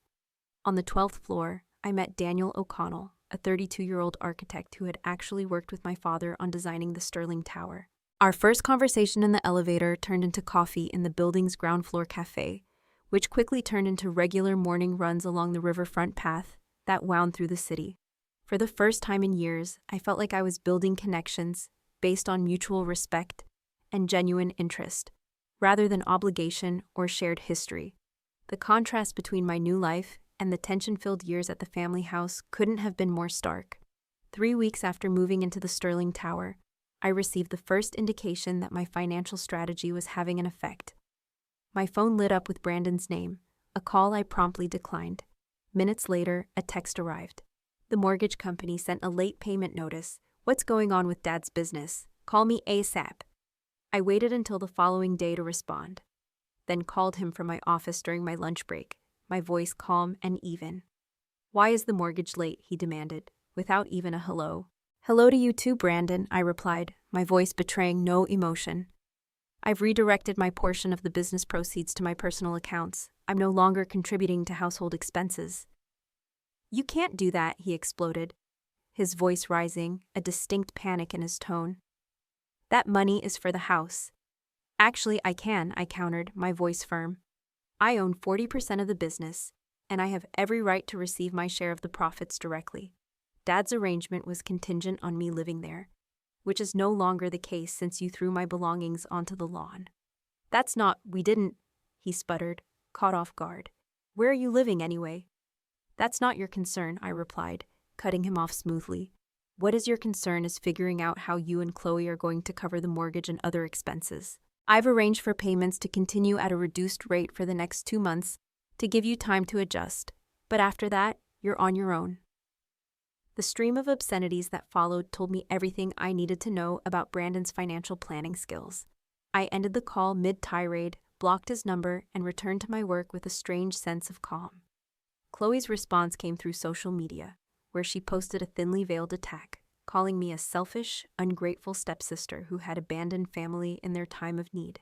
On the 12th floor, I met Daniel O'Connell, a 32-year-old architect who had actually worked with my father on designing the Sterling Tower. Our first conversation in the elevator turned into coffee in the building's ground floor cafe, which quickly turned into regular morning runs along the riverfront path that wound through the city. For the first time in years, I felt like I was building connections based on mutual respect and genuine interest, rather than obligation or shared history. The contrast between my new life and the tension-filled years at the family house couldn't have been more stark. 3 weeks after moving into the Sterling Tower, I received the first indication that my financial strategy was having an effect. My phone lit up with Brandon's name, a call I promptly declined. Minutes later, a text arrived. The mortgage company sent a late payment notice. "What's going on with Dad's business? Call me ASAP." I waited until the following day to respond, then called him from my office during my lunch break, my voice calm and even. "Why is the mortgage late?" he demanded, without even a hello. "Hello to you too, Brandon," I replied, my voice betraying no emotion. "I've redirected my portion of the business proceeds to my personal accounts. I'm no longer contributing to household expenses." "You can't do that," he exploded, his voice rising, a distinct panic in his tone. "That money is for the house." "Actually, I can," I countered, my voice firm. "I own 40% of the business, and I have every right to receive my share of the profits directly. Dad's arrangement was contingent on me living there, which is no longer the case since you threw my belongings onto the lawn." We didn't," he sputtered, caught off guard. "Where are you living anyway?" "That's not your concern," I replied, cutting him off smoothly. "What is your concern is figuring out how you and Chloe are going to cover the mortgage and other expenses. I've arranged for payments to continue at a reduced rate for the next 2 months to give you time to adjust, but after that, you're on your own." The stream of obscenities that followed told me everything I needed to know about Brandon's financial planning skills. I ended the call mid-tirade, blocked his number, and returned to my work with a strange sense of calm. Chloe's response came through social media, where she posted a thinly veiled attack, calling me a selfish, ungrateful stepsister who had abandoned family in their time of need.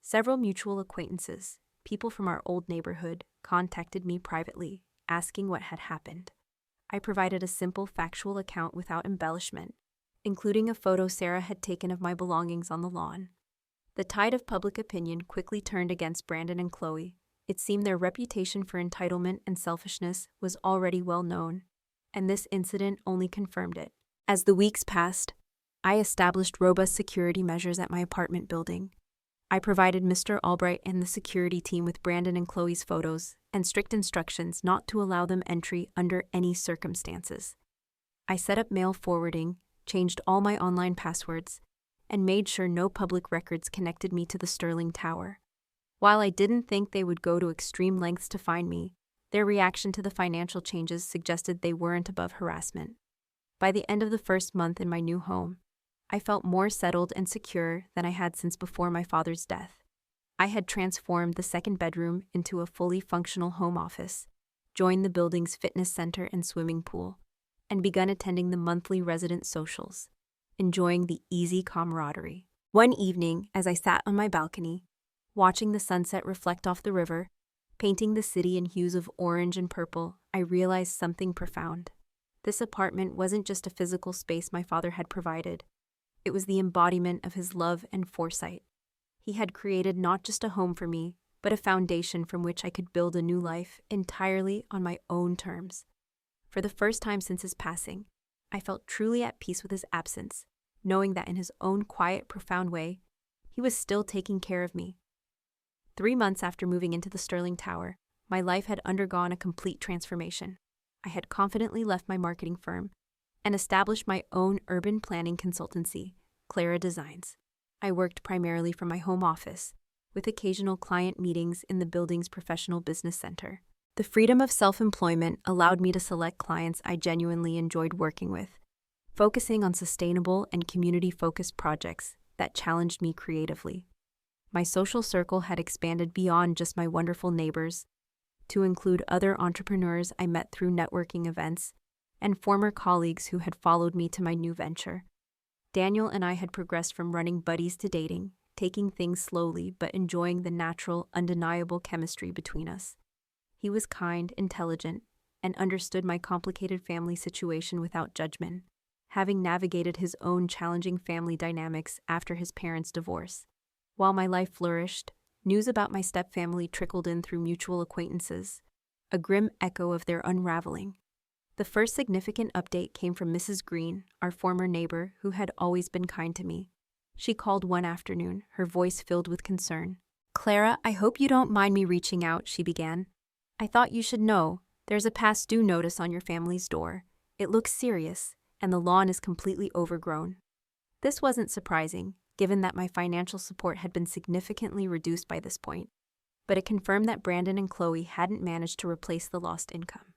Several mutual acquaintances, people from our old neighborhood, contacted me privately, asking what had happened. I provided a simple factual account without embellishment, including a photo Sarah had taken of my belongings on the lawn. The tide of public opinion quickly turned against Brandon and Chloe. It seemed their reputation for entitlement and selfishness was already well known, and this incident only confirmed it. As the weeks passed, I established robust security measures at my apartment building. I provided Mr. Albright and the security team with Brandon and Chloe's photos and strict instructions not to allow them entry under any circumstances. I set up mail forwarding, changed all my online passwords, and made sure no public records connected me to the Sterling Tower. While I didn't think they would go to extreme lengths to find me, their reaction to the financial changes suggested they weren't above harassment. By the end of the first month in my new home, I felt more settled and secure than I had since before my father's death. I had transformed the second bedroom into a fully functional home office, joined the building's fitness center and swimming pool, and begun attending the monthly resident socials, enjoying the easy camaraderie. One evening, as I sat on my balcony, Watching the sunset reflect off the river, painting the city in hues of orange and purple, I realized something profound. This apartment wasn't just a physical space my father had provided. It was the embodiment of his love and foresight. He had created not just a home for me, but a foundation from which I could build a new life entirely on my own terms. For the first time since his passing, I felt truly at peace with his absence, knowing that in his own quiet, profound way, he was still taking care of me. 3 months after moving into the Sterling Tower, my life had undergone a complete transformation. I had confidently left my marketing firm and established my own urban planning consultancy, Clara Designs. I worked primarily from my home office, with occasional client meetings in the building's professional business center. The freedom of self-employment allowed me to select clients I genuinely enjoyed working with, focusing on sustainable and community-focused projects that challenged me creatively. My social circle had expanded beyond just my wonderful neighbors to include other entrepreneurs I met through networking events and former colleagues who had followed me to my new venture. Daniel and I had progressed from running buddies to dating, taking things slowly but enjoying the natural, undeniable chemistry between us. He was kind, intelligent, and understood my complicated family situation without judgment, having navigated his own challenging family dynamics after his parents' divorce. While my life flourished, news about my stepfamily trickled in through mutual acquaintances, a grim echo of their unraveling. The first significant update came from Mrs. Green, our former neighbor, who had always been kind to me. She called one afternoon, her voice filled with concern. "Clara, I hope you don't mind me reaching out," she began. "I thought you should know. There's a past due notice on your family's door. It looks serious, and the lawn is completely overgrown." This wasn't surprising, given that my financial support had been significantly reduced by this point, but it confirmed that Brandon and Chloe hadn't managed to replace the lost income.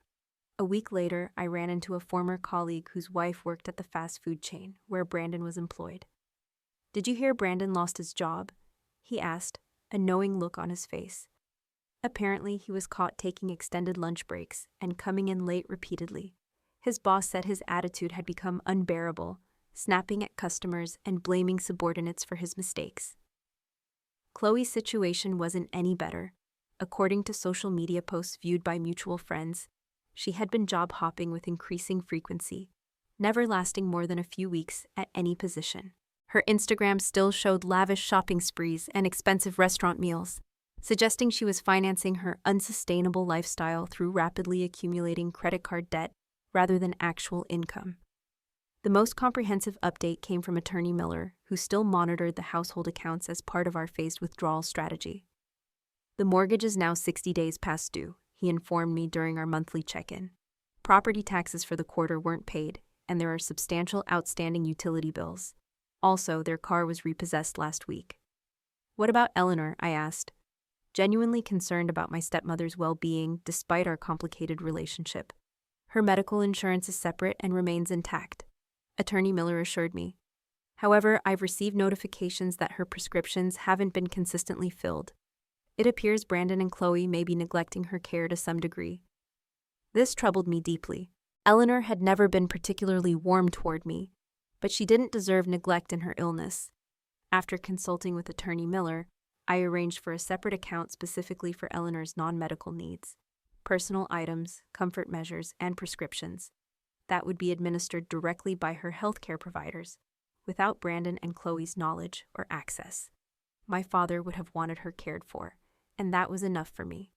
A week later, I ran into a former colleague whose wife worked at the fast food chain where Brandon was employed. "Did you hear Brandon lost his job?" he asked, a knowing look on his face. Apparently, he was caught taking extended lunch breaks and coming in late repeatedly. His boss said his attitude had become unbearable, snapping at customers and blaming subordinates for his mistakes. Chloe's situation wasn't any better. According to social media posts viewed by mutual friends, she had been job hopping with increasing frequency, never lasting more than a few weeks at any position. Her Instagram still showed lavish shopping sprees and expensive restaurant meals, suggesting she was financing her unsustainable lifestyle through rapidly accumulating credit card debt rather than actual income. The most comprehensive update came from Attorney Miller, who still monitored the household accounts as part of our phased withdrawal strategy. "The mortgage is now 60 days past due," he informed me during our monthly check-in. "Property taxes for the quarter weren't paid, and there are substantial outstanding utility bills. Also, their car was repossessed last week." "What about Eleanor?" I asked, genuinely concerned about my stepmother's well-being despite our complicated relationship. "Her medical insurance is separate and remains intact," Attorney Miller assured me. "However, I've received notifications that her prescriptions haven't been consistently filled. It appears Brandon and Chloe may be neglecting her care to some degree." This troubled me deeply. Eleanor had never been particularly warm toward me, but she didn't deserve neglect in her illness. After consulting with Attorney Miller, I arranged for a separate account specifically for Eleanor's non-medical needs, personal items, comfort measures, and prescriptions that would be administered directly by her healthcare providers, without Brandon and Chloe's knowledge or access. My father would have wanted her cared for, and that was enough for me.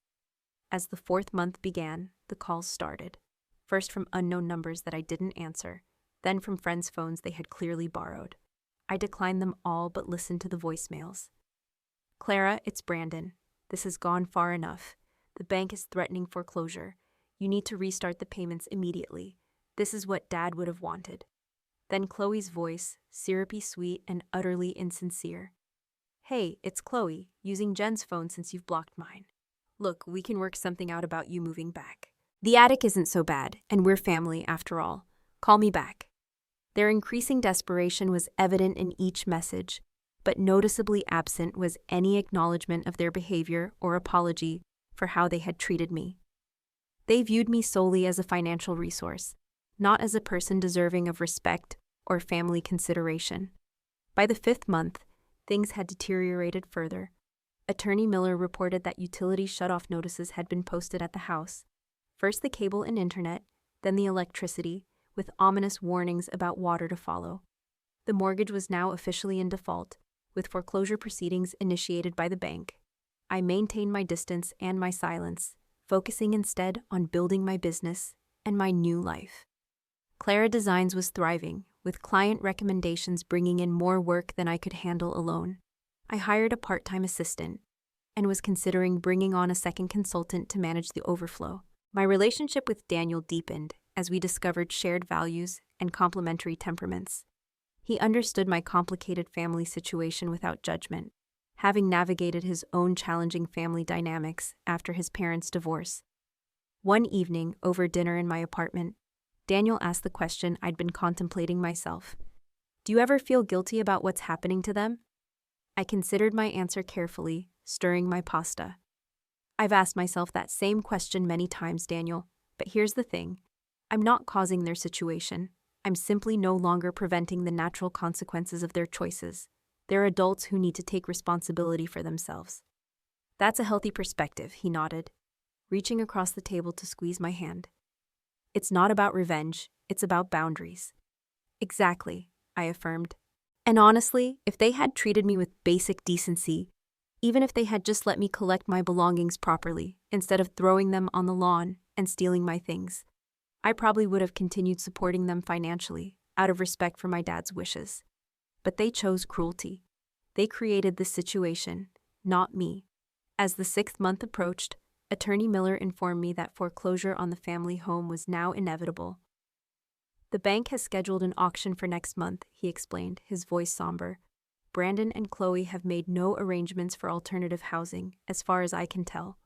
As the 4th month began, the calls started, first from unknown numbers that I didn't answer, then from friends' phones they had clearly borrowed. I declined them all but listened to the voicemails. "Clara, it's Brandon. This has gone far enough. The bank is threatening foreclosure. You need to restart the payments immediately. This is what Dad would have wanted." Then Chloe's voice, syrupy sweet and utterly insincere. "Hey, it's Chloe, using Jen's phone since you've blocked mine. Look, we can work something out about you moving back. The attic isn't so bad, and we're family after all. Call me back." Their increasing desperation was evident in each message, but noticeably absent was any acknowledgement of their behavior or apology for how they had treated me. They viewed me solely as a financial resource, not as a person deserving of respect or family consideration. By the 5th month, things had deteriorated further. Attorney Miller reported that utility shut-off notices had been posted at the house. First the cable and internet, then the electricity, with ominous warnings about water to follow. The mortgage was now officially in default, with foreclosure proceedings initiated by the bank. I maintained my distance and my silence, focusing instead on building my business and my new life. Clara Designs was thriving, with client recommendations bringing in more work than I could handle alone. I hired a part-time assistant and was considering bringing on a second consultant to manage the overflow. My relationship with Daniel deepened as we discovered shared values and complementary temperaments. He understood my complicated family situation without judgment, having navigated his own challenging family dynamics after his parents' divorce. One evening, over dinner in my apartment, Daniel asked the question I'd been contemplating myself. Do you ever feel guilty about what's happening to them? I considered my answer carefully, stirring my pasta. I've asked myself that same question many times, Daniel, but here's the thing. I'm not causing their situation. I'm simply no longer preventing the natural consequences of their choices. They're adults who need to take responsibility for themselves. That's a healthy perspective, he nodded, reaching across the table to squeeze my hand. It's not about revenge, it's about boundaries. Exactly, I affirmed. And honestly, if they had treated me with basic decency, even if they had just let me collect my belongings properly, instead of throwing them on the lawn and stealing my things, I probably would have continued supporting them financially, out of respect for my dad's wishes. But they chose cruelty. They created this situation, not me. As the 6th month approached, Attorney Miller informed me that foreclosure on the family home was now inevitable. The bank has scheduled an auction for next month, he explained, his voice somber. Brandon and Chloe have made no arrangements for alternative housing, as far as I can tell.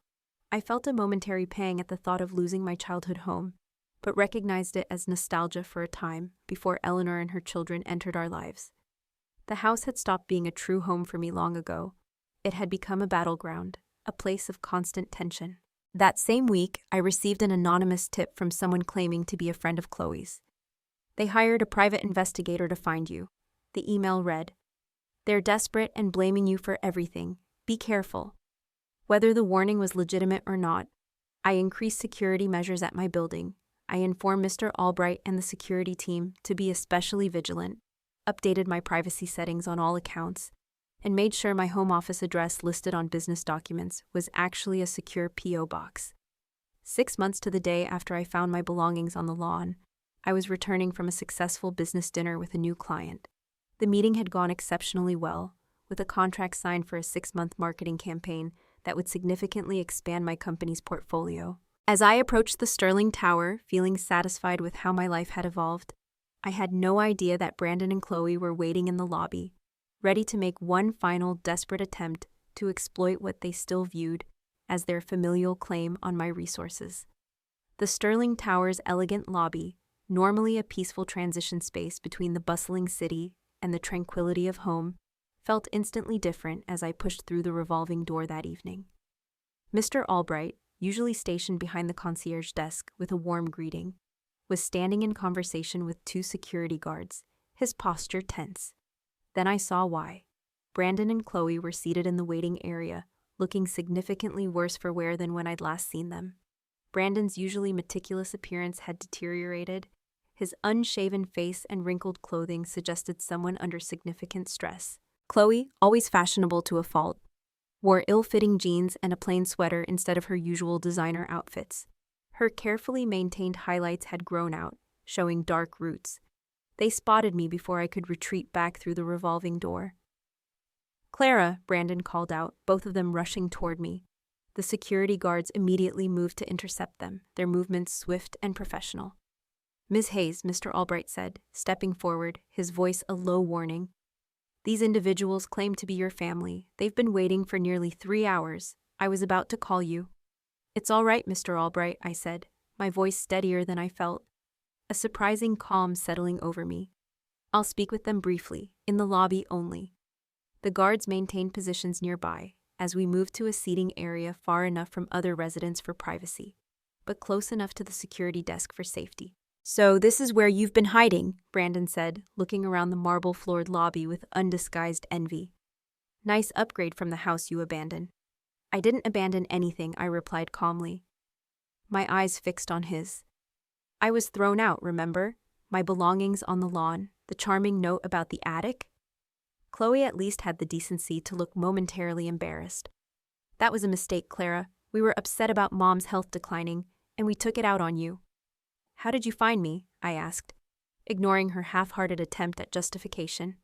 I felt a momentary pang at the thought of losing my childhood home, but recognized it as nostalgia for a time before Eleanor and her children entered our lives. The house had stopped being a true home for me long ago. It had become a battleground, a place of constant tension. That same week, I received an anonymous tip from someone claiming to be a friend of Chloe's. They hired a private investigator to find you. The email read, "They're desperate and blaming you for everything. Be careful." Whether the warning was legitimate or not, I increased security measures at my building. I informed Mr. Albright and the security team to be especially vigilant, updated my privacy settings on all accounts, and made sure my home office address listed on business documents was actually a secure P.O. box. 6 months to the day after I found my belongings on the lawn, I was returning from a successful business dinner with a new client. The meeting had gone exceptionally well, with a contract signed for a 6-month marketing campaign that would significantly expand my company's portfolio. As I approached the Sterling Tower, feeling satisfied with how my life had evolved, I had no idea that Brandon and Chloe were waiting in the lobby, ready to make one final desperate attempt to exploit what they still viewed as their familial claim on my resources. The Sterling Tower's elegant lobby, normally a peaceful transition space between the bustling city and the tranquility of home, felt instantly different as I pushed through the revolving door that evening. Mr. Albright, usually stationed behind the concierge desk with a warm greeting, was standing in conversation with 2 security guards, his posture tense. Then I saw why. Brandon and Chloe were seated in the waiting area, looking significantly worse for wear than when I'd last seen them. Brandon's usually meticulous appearance had deteriorated. His unshaven face and wrinkled clothing suggested someone under significant stress. Chloe, always fashionable to a fault, wore ill-fitting jeans and a plain sweater instead of her usual designer outfits. Her carefully maintained highlights had grown out, showing dark roots. They spotted me before I could retreat back through the revolving door. "Clara," Brandon called out, both of them rushing toward me. The security guards immediately moved to intercept them, their movements swift and professional. "Ms. Hayes," Mr. Albright said, stepping forward, his voice a low warning. "These individuals claim to be your family. They've been waiting for nearly 3 hours. I was about to call you." "It's all right, Mr. Albright," I said, my voice steadier than I felt, a surprising calm settling over me. "I'll speak with them briefly, in the lobby only." The guards maintained positions nearby, as we moved to a seating area far enough from other residents for privacy, but close enough to the security desk for safety. "So this is where you've been hiding," Brandon said, looking around the marble-floored lobby with undisguised envy. Nice upgrade from the house you abandoned. I didn't abandon anything, I replied calmly. My eyes fixed on his. I was thrown out, remember? My belongings on the lawn, the charming note about the attic. Chloe at least had the decency to look momentarily embarrassed. That was a mistake, Clara. We were upset about Mom's health declining, and we took it out on you. How did you find me? I asked, ignoring her half-hearted attempt at justification.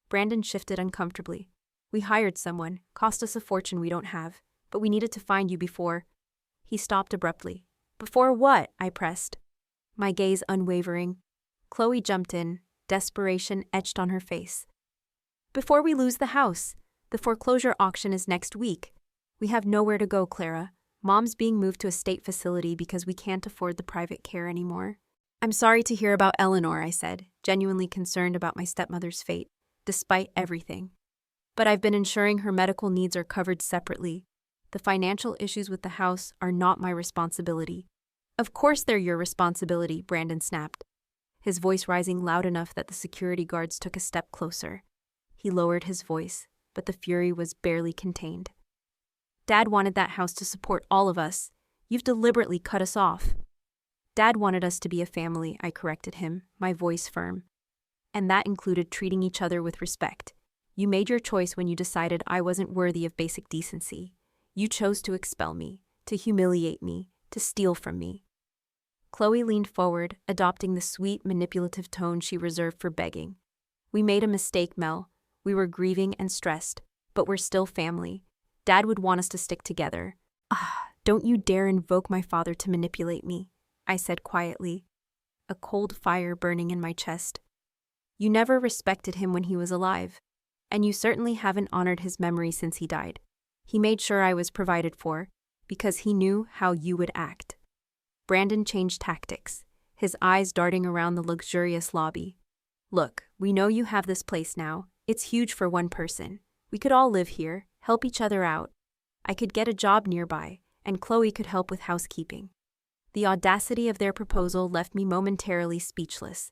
Brandon shifted uncomfortably. We hired someone, cost us a fortune we don't have, but we needed to find you before. He stopped abruptly. Before what? I pressed, my gaze unwavering. Chloe jumped in, desperation etched on her face. Before we lose the house. The foreclosure auction is next week. We have nowhere to go, Clara. Mom's being moved to a state facility because we can't afford the private care anymore. I'm sorry to hear about Eleanor, I said, genuinely concerned about my stepmother's fate, despite everything. But I've been ensuring her medical needs are covered separately. The financial issues with the house are not my responsibility. Of course they're your responsibility, Brandon snapped, his voice rising loud enough that the security guards took a step closer. He lowered his voice, but the fury was barely contained. Dad wanted that house to support all of us. You've deliberately cut us off. Dad wanted us to be a family, I corrected him, my voice firm. And that included treating each other with respect. You made your choice when you decided I wasn't worthy of basic decency. You chose to expel me, to humiliate me, to steal from me. Chloe leaned forward, adopting the sweet, manipulative tone she reserved for begging. We made a mistake, Mel. We were grieving and stressed, but we're still family. Dad would want us to stick together. Don't you dare invoke my father to manipulate me, I said quietly, a cold fire burning in my chest. You never respected him when he was alive, and you certainly haven't honored his memory since he died. He made sure I was provided for, because he knew how you would act. Brandon changed tactics, his eyes darting around the luxurious lobby. Look, we know you have this place now. It's huge for one person. We could all live here, help each other out. I could get a job nearby, and Chloe could help with housekeeping. The audacity of their proposal left me momentarily speechless.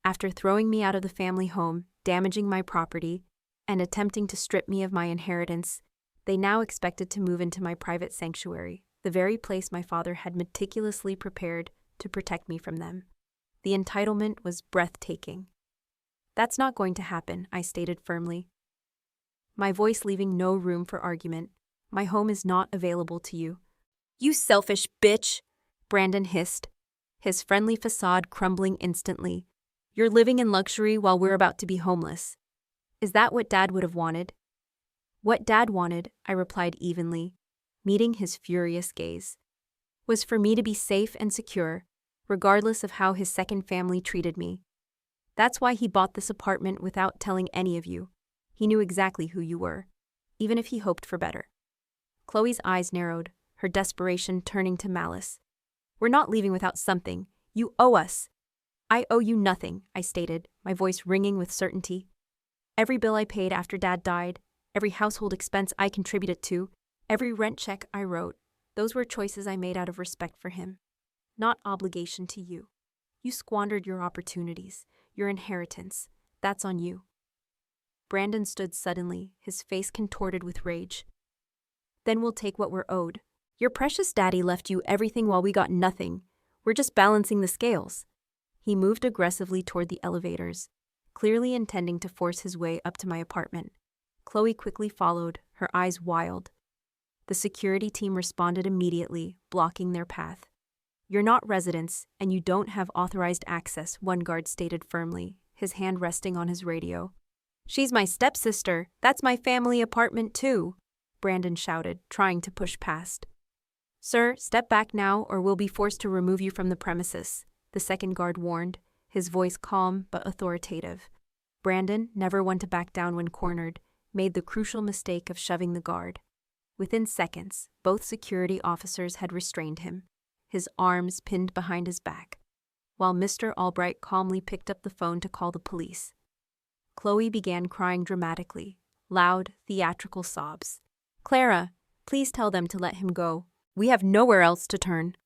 After throwing me out of the family home, damaging my property, and attempting to strip me of my inheritance, they now expected to move into my private sanctuary, the very place my father had meticulously prepared to protect me from them. The entitlement was breathtaking. That's not going to happen, I stated firmly, my voice leaving no room for argument. My home is not available to you. You selfish bitch, Brandon hissed, his friendly facade crumbling instantly. You're living in luxury while we're about to be homeless. Is that what Dad would have wanted? What Dad wanted, I replied evenly, meeting his furious gaze, was for me to be safe and secure, regardless of how his second family treated me. That's why he bought this apartment without telling any of you. He knew exactly who you were, even if he hoped for better. Chloe's eyes narrowed, her desperation turning to malice. We're not leaving without something. You owe us. I owe you nothing, I stated, my voice ringing with certainty. Every bill I paid after Dad died, every household expense I contributed to, every rent check I wrote, those were choices I made out of respect for him, not obligation to you. You squandered your opportunities, your inheritance. That's on you. Brandon stood suddenly, his face contorted with rage. Then we'll take what we're owed. Your precious daddy left you everything while we got nothing. We're just balancing the scales. He moved aggressively toward the elevators, clearly intending to force his way up to my apartment. Chloe quickly followed, her eyes wild. The security team responded immediately, blocking their path. You're not residents, and you don't have authorized access, one guard stated firmly, his hand resting on his radio. She's my stepsister. That's my family apartment too, Brandon shouted, trying to push past. Sir, step back now or we'll be forced to remove you from the premises, the second guard warned, his voice calm but authoritative. Brandon, never one to back down when cornered, made the crucial mistake of shoving the guard. Within seconds, both security officers had restrained him, his arms pinned behind his back, while Mr. Albright calmly picked up the phone to call the police. Chloe began crying dramatically, loud, theatrical sobs. Clara, please tell them to let him go. We have nowhere else to turn.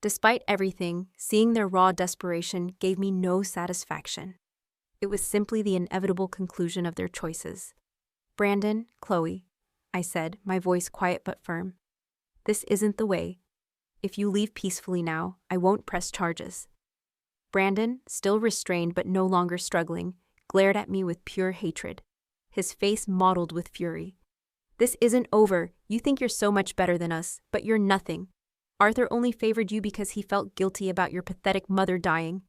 Despite everything, seeing their raw desperation gave me no satisfaction. It was simply the inevitable conclusion of their choices. Brandon, Chloe, I said, my voice quiet but firm. This isn't the way. If you leave peacefully now, I won't press charges. Brandon, still restrained but no longer struggling, glared at me with pure hatred, his face mottled with fury. This isn't over. You think you're so much better than us, but you're nothing. Arthur only favored you because he felt guilty about your pathetic mother dying.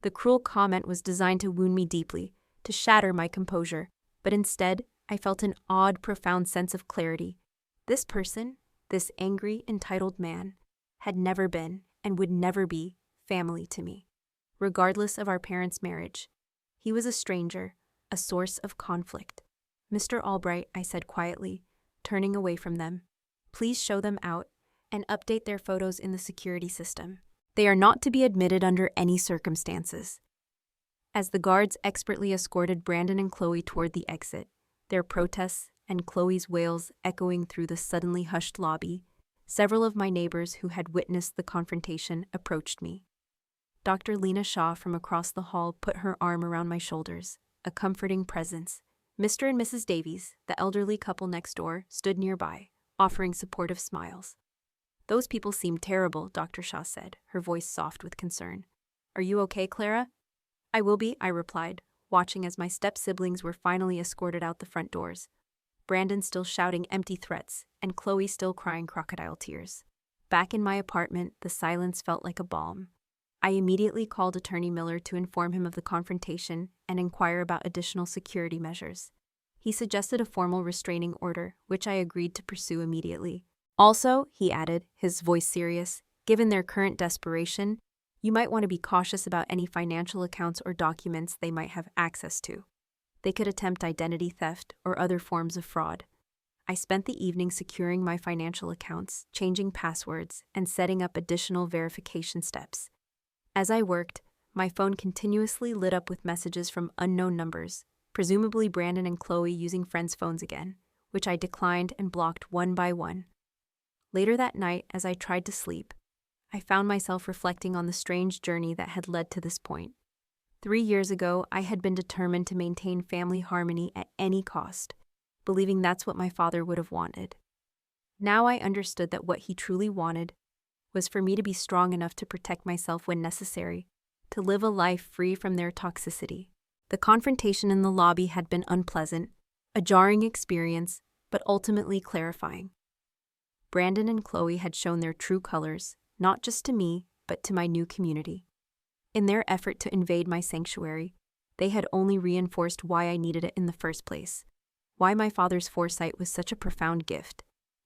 The cruel comment was designed to wound me deeply, to shatter my composure, but instead, I felt an odd, profound sense of clarity. This person, this angry, entitled man, had never been, and would never be, family to me. Regardless of our parents' marriage, he was a stranger, a source of conflict. Mr. Albright, I said quietly, turning away from them, please show them out and update their photos in the security system. They are not to be admitted under any circumstances. As the guards expertly escorted Brandon and Chloe toward the exit, their protests and Chloe's wails echoing through the suddenly hushed lobby, several of my neighbors who had witnessed the confrontation approached me. Dr. Lena Shaw from across the hall put her arm around my shoulders, a comforting presence. Mr. and Mrs. Davies, the elderly couple next door, stood nearby, offering supportive smiles. Those people seem terrible, Dr. Shaw said, her voice soft with concern. Are you okay, Clara? I will be, I replied, watching as my step-siblings were finally escorted out the front doors. Brandon still shouting empty threats, and Chloe still crying crocodile tears. Back in my apartment, the silence felt like a balm. I immediately called Attorney Miller to inform him of the confrontation and inquire about additional security measures. He suggested a formal restraining order, which I agreed to pursue immediately. Also, he added, his voice serious, given their current desperation, you might want to be cautious about any financial accounts or documents they might have access to. They could attempt identity theft or other forms of fraud. I spent the evening securing my financial accounts, changing passwords, and setting up additional verification steps. As I worked, my phone continuously lit up with messages from unknown numbers, presumably Brandon and Chloe using friends' phones again, which I declined and blocked one by one. Later that night, as I tried to sleep, I found myself reflecting on the strange journey that had led to this point. 3 years ago, I had been determined to maintain family harmony at any cost, believing that's what my father would have wanted. Now I understood that what he truly wanted was for me to be strong enough to protect myself when necessary, to live a life free from their toxicity. The confrontation in the lobby had been unpleasant, a jarring experience, but ultimately clarifying. Brandon and Chloe had shown their true colors, not just to me, but to my new community. In their effort to invade my sanctuary, they had only reinforced why I needed it in the first place, why my father's foresight was such a profound gift.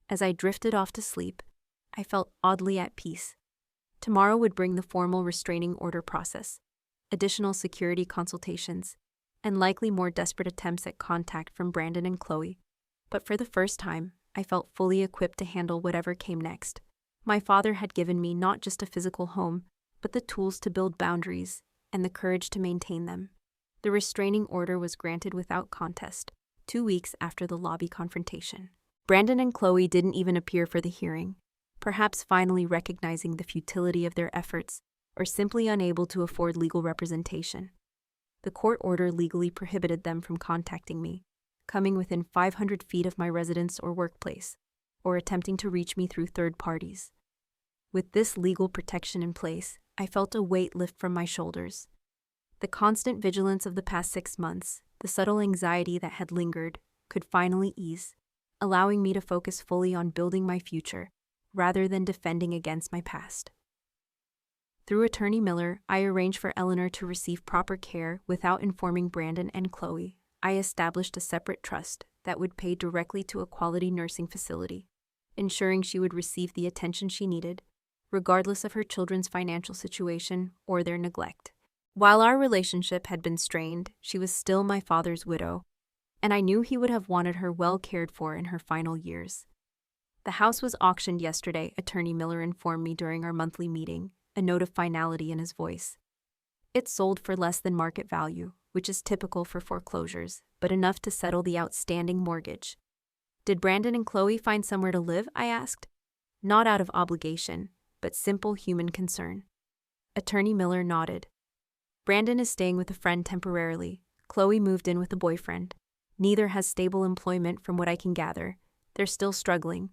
As I drifted off to sleep, I felt oddly at peace. Tomorrow would bring the formal restraining order process, additional security consultations, and likely more desperate attempts at contact from Brandon and Chloe. But for the first time, I felt fully equipped to handle whatever came next. My father had given me not just a physical home, but the tools to build boundaries and the courage to maintain them. The restraining order was granted without contest, 2 weeks after the lobby confrontation. Brandon and Chloe didn't even appear for the hearing, perhaps finally recognizing the futility of their efforts or simply unable to afford legal representation. The court order legally prohibited them from contacting me, coming within 500 feet of my residence or workplace, or attempting to reach me through third parties. With this legal protection in place, I felt a weight lift from my shoulders. The constant vigilance of the past 6 months, the subtle anxiety that had lingered, could finally ease, allowing me to focus fully on building my future rather than defending against my past. Through Attorney Miller, I arranged for Eleanor to receive proper care without informing Brandon and Chloe. I established a separate trust that would pay directly to a quality nursing facility, ensuring she would receive the attention she needed, regardless of her children's financial situation or their neglect. While our relationship had been strained, she was still my father's widow, and I knew he would have wanted her well cared for in her final years. The house was auctioned yesterday, Attorney Miller informed me during our monthly meeting, a note of finality in his voice. It sold for less than market value, which is typical for foreclosures, but enough to settle the outstanding mortgage. Did Brandon and Chloe find somewhere to live? I asked. Not out of obligation, but simple human concern. Attorney Miller nodded. Brandon is staying with a friend temporarily. Chloe moved in with a boyfriend. Neither has stable employment from what I can gather. They're still struggling.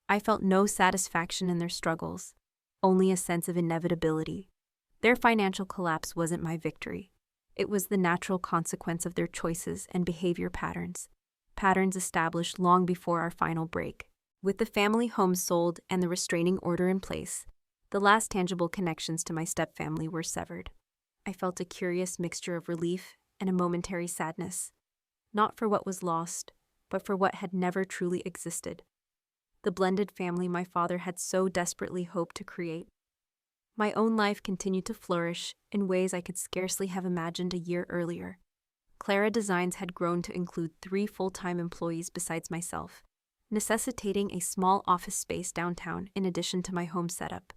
I felt no satisfaction in their struggles, only a sense of inevitability. Their financial collapse wasn't my victory. It was the natural consequence of their choices and behavior patterns established long before our final break. With the family home sold and the restraining order in place, the last tangible connections to my stepfamily were severed. I felt a curious mixture of relief and a momentary sadness, not for what was lost, but for what had never truly existed. The blended family my father had so desperately hoped to create. My own life continued to flourish in ways I could scarcely have imagined a year earlier. Clara Designs had grown to include 3 full-time employees besides myself, necessitating a small office space downtown in addition to my home setup.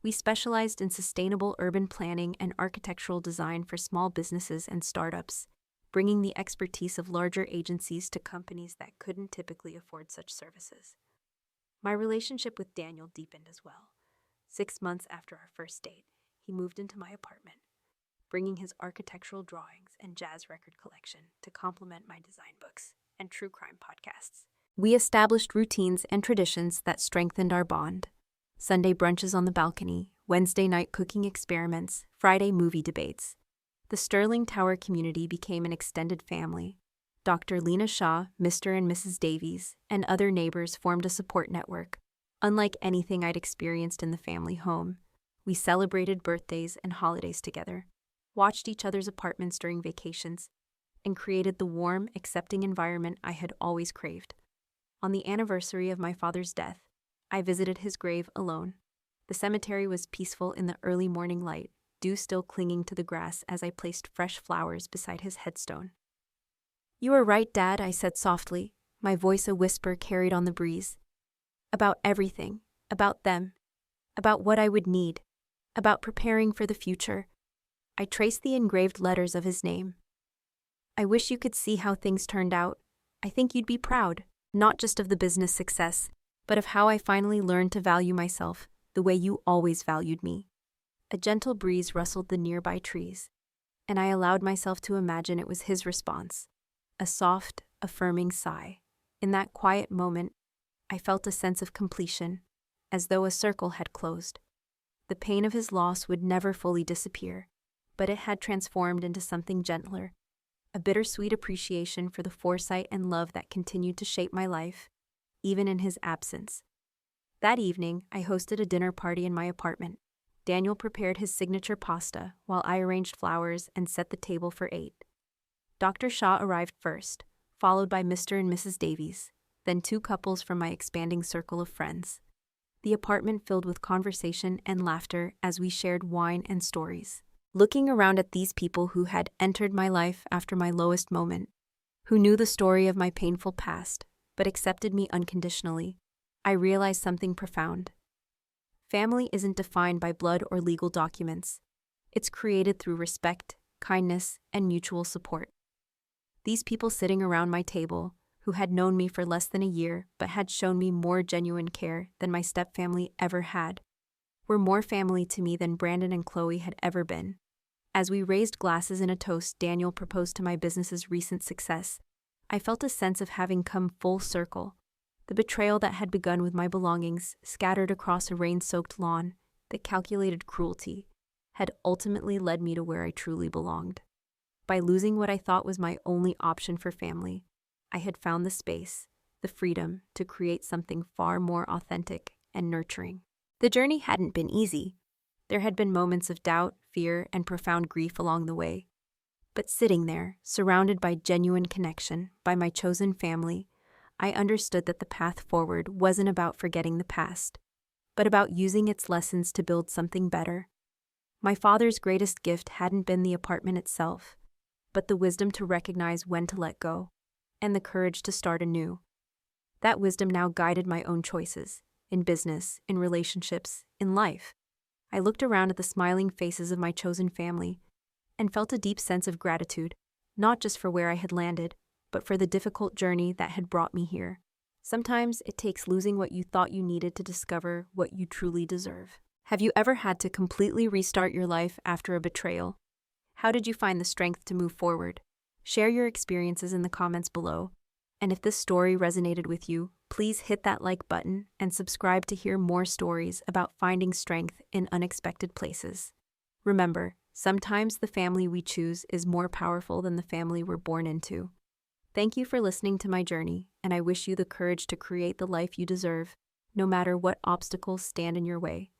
We specialized in sustainable urban planning and architectural design for small businesses and startups, bringing the expertise of larger agencies to companies that couldn't typically afford such services. My relationship with Daniel deepened as well. 6 months after our first date, he moved into my apartment, bringing his architectural drawings and jazz record collection to complement my design books and true crime podcasts. We established routines and traditions that strengthened our bond. Sunday brunches on the balcony, Wednesday night cooking experiments, Friday movie debates. The Sterling Tower community became an extended family. Dr. Lena Shaw, Mr. and Mrs. Davies, and other neighbors formed a support network. Unlike anything I'd experienced in the family home, we celebrated birthdays and holidays together, watched each other's apartments during vacations, and created the warm, accepting environment I had always craved. On the anniversary of my father's death, I visited his grave alone. The cemetery was peaceful in the early morning light, dew still clinging to the grass as I placed fresh flowers beside his headstone. "You are right, Dad," I said softly, my voice a whisper carried on the breeze. About everything, about them, about what I would need, about preparing for the future. I traced the engraved letters of his name. "I wish you could see how things turned out. I think you'd be proud, not just of the business success, but of how I finally learned to value myself the way you always valued me." A gentle breeze rustled the nearby trees, and I allowed myself to imagine it was his response, a soft, affirming sigh. In that quiet moment, I felt a sense of completion, as though a circle had closed. The pain of his loss would never fully disappear, but it had transformed into something gentler, a bittersweet appreciation for the foresight and love that continued to shape my life, even in his absence. That evening, I hosted a dinner party in my apartment. Daniel prepared his signature pasta while I arranged flowers and set the table for 8. Dr. Shaw arrived first, followed by Mr. and Mrs. Davies, then 2 couples from my expanding circle of friends. The apartment filled with conversation and laughter as we shared wine and stories. Looking around at these people who had entered my life after my lowest moment, who knew the story of my painful past, but accepted me unconditionally, I realized something profound. Family isn't defined by blood or legal documents. It's created through respect, kindness, and mutual support. These people sitting around my table, who had known me for less than a year but had shown me more genuine care than my stepfamily ever had, were more family to me than Brandon and Chloe had ever been. As we raised glasses in a toast Daniel proposed to my business's recent success, I felt a sense of having come full circle. The betrayal that had begun with my belongings scattered across a rain-soaked lawn, the calculated cruelty, had ultimately led me to where I truly belonged. By losing what I thought was my only option for family, I had found the space, the freedom to create something far more authentic and nurturing. The journey hadn't been easy. There had been moments of doubt, fear, and profound grief along the way. But sitting there, surrounded by genuine connection, by my chosen family, I understood that the path forward wasn't about forgetting the past, but about using its lessons to build something better. My father's greatest gift hadn't been the apartment itself, but the wisdom to recognize when to let go, and the courage to start anew. That wisdom now guided my own choices, in business, in relationships, in life. I looked around at the smiling faces of my chosen family and felt a deep sense of gratitude, not just for where I had landed, but for the difficult journey that had brought me here. Sometimes it takes losing what you thought you needed to discover what you truly deserve. Have you ever had to completely restart your life after a betrayal? How did you find the strength to move forward? Share your experiences in the comments below. And if this story resonated with you, please hit that like button and subscribe to hear more stories about finding strength in unexpected places. Remember, sometimes the family we choose is more powerful than the family we're born into. Thank you for listening to my journey, and I wish you the courage to create the life you deserve, no matter what obstacles stand in your way.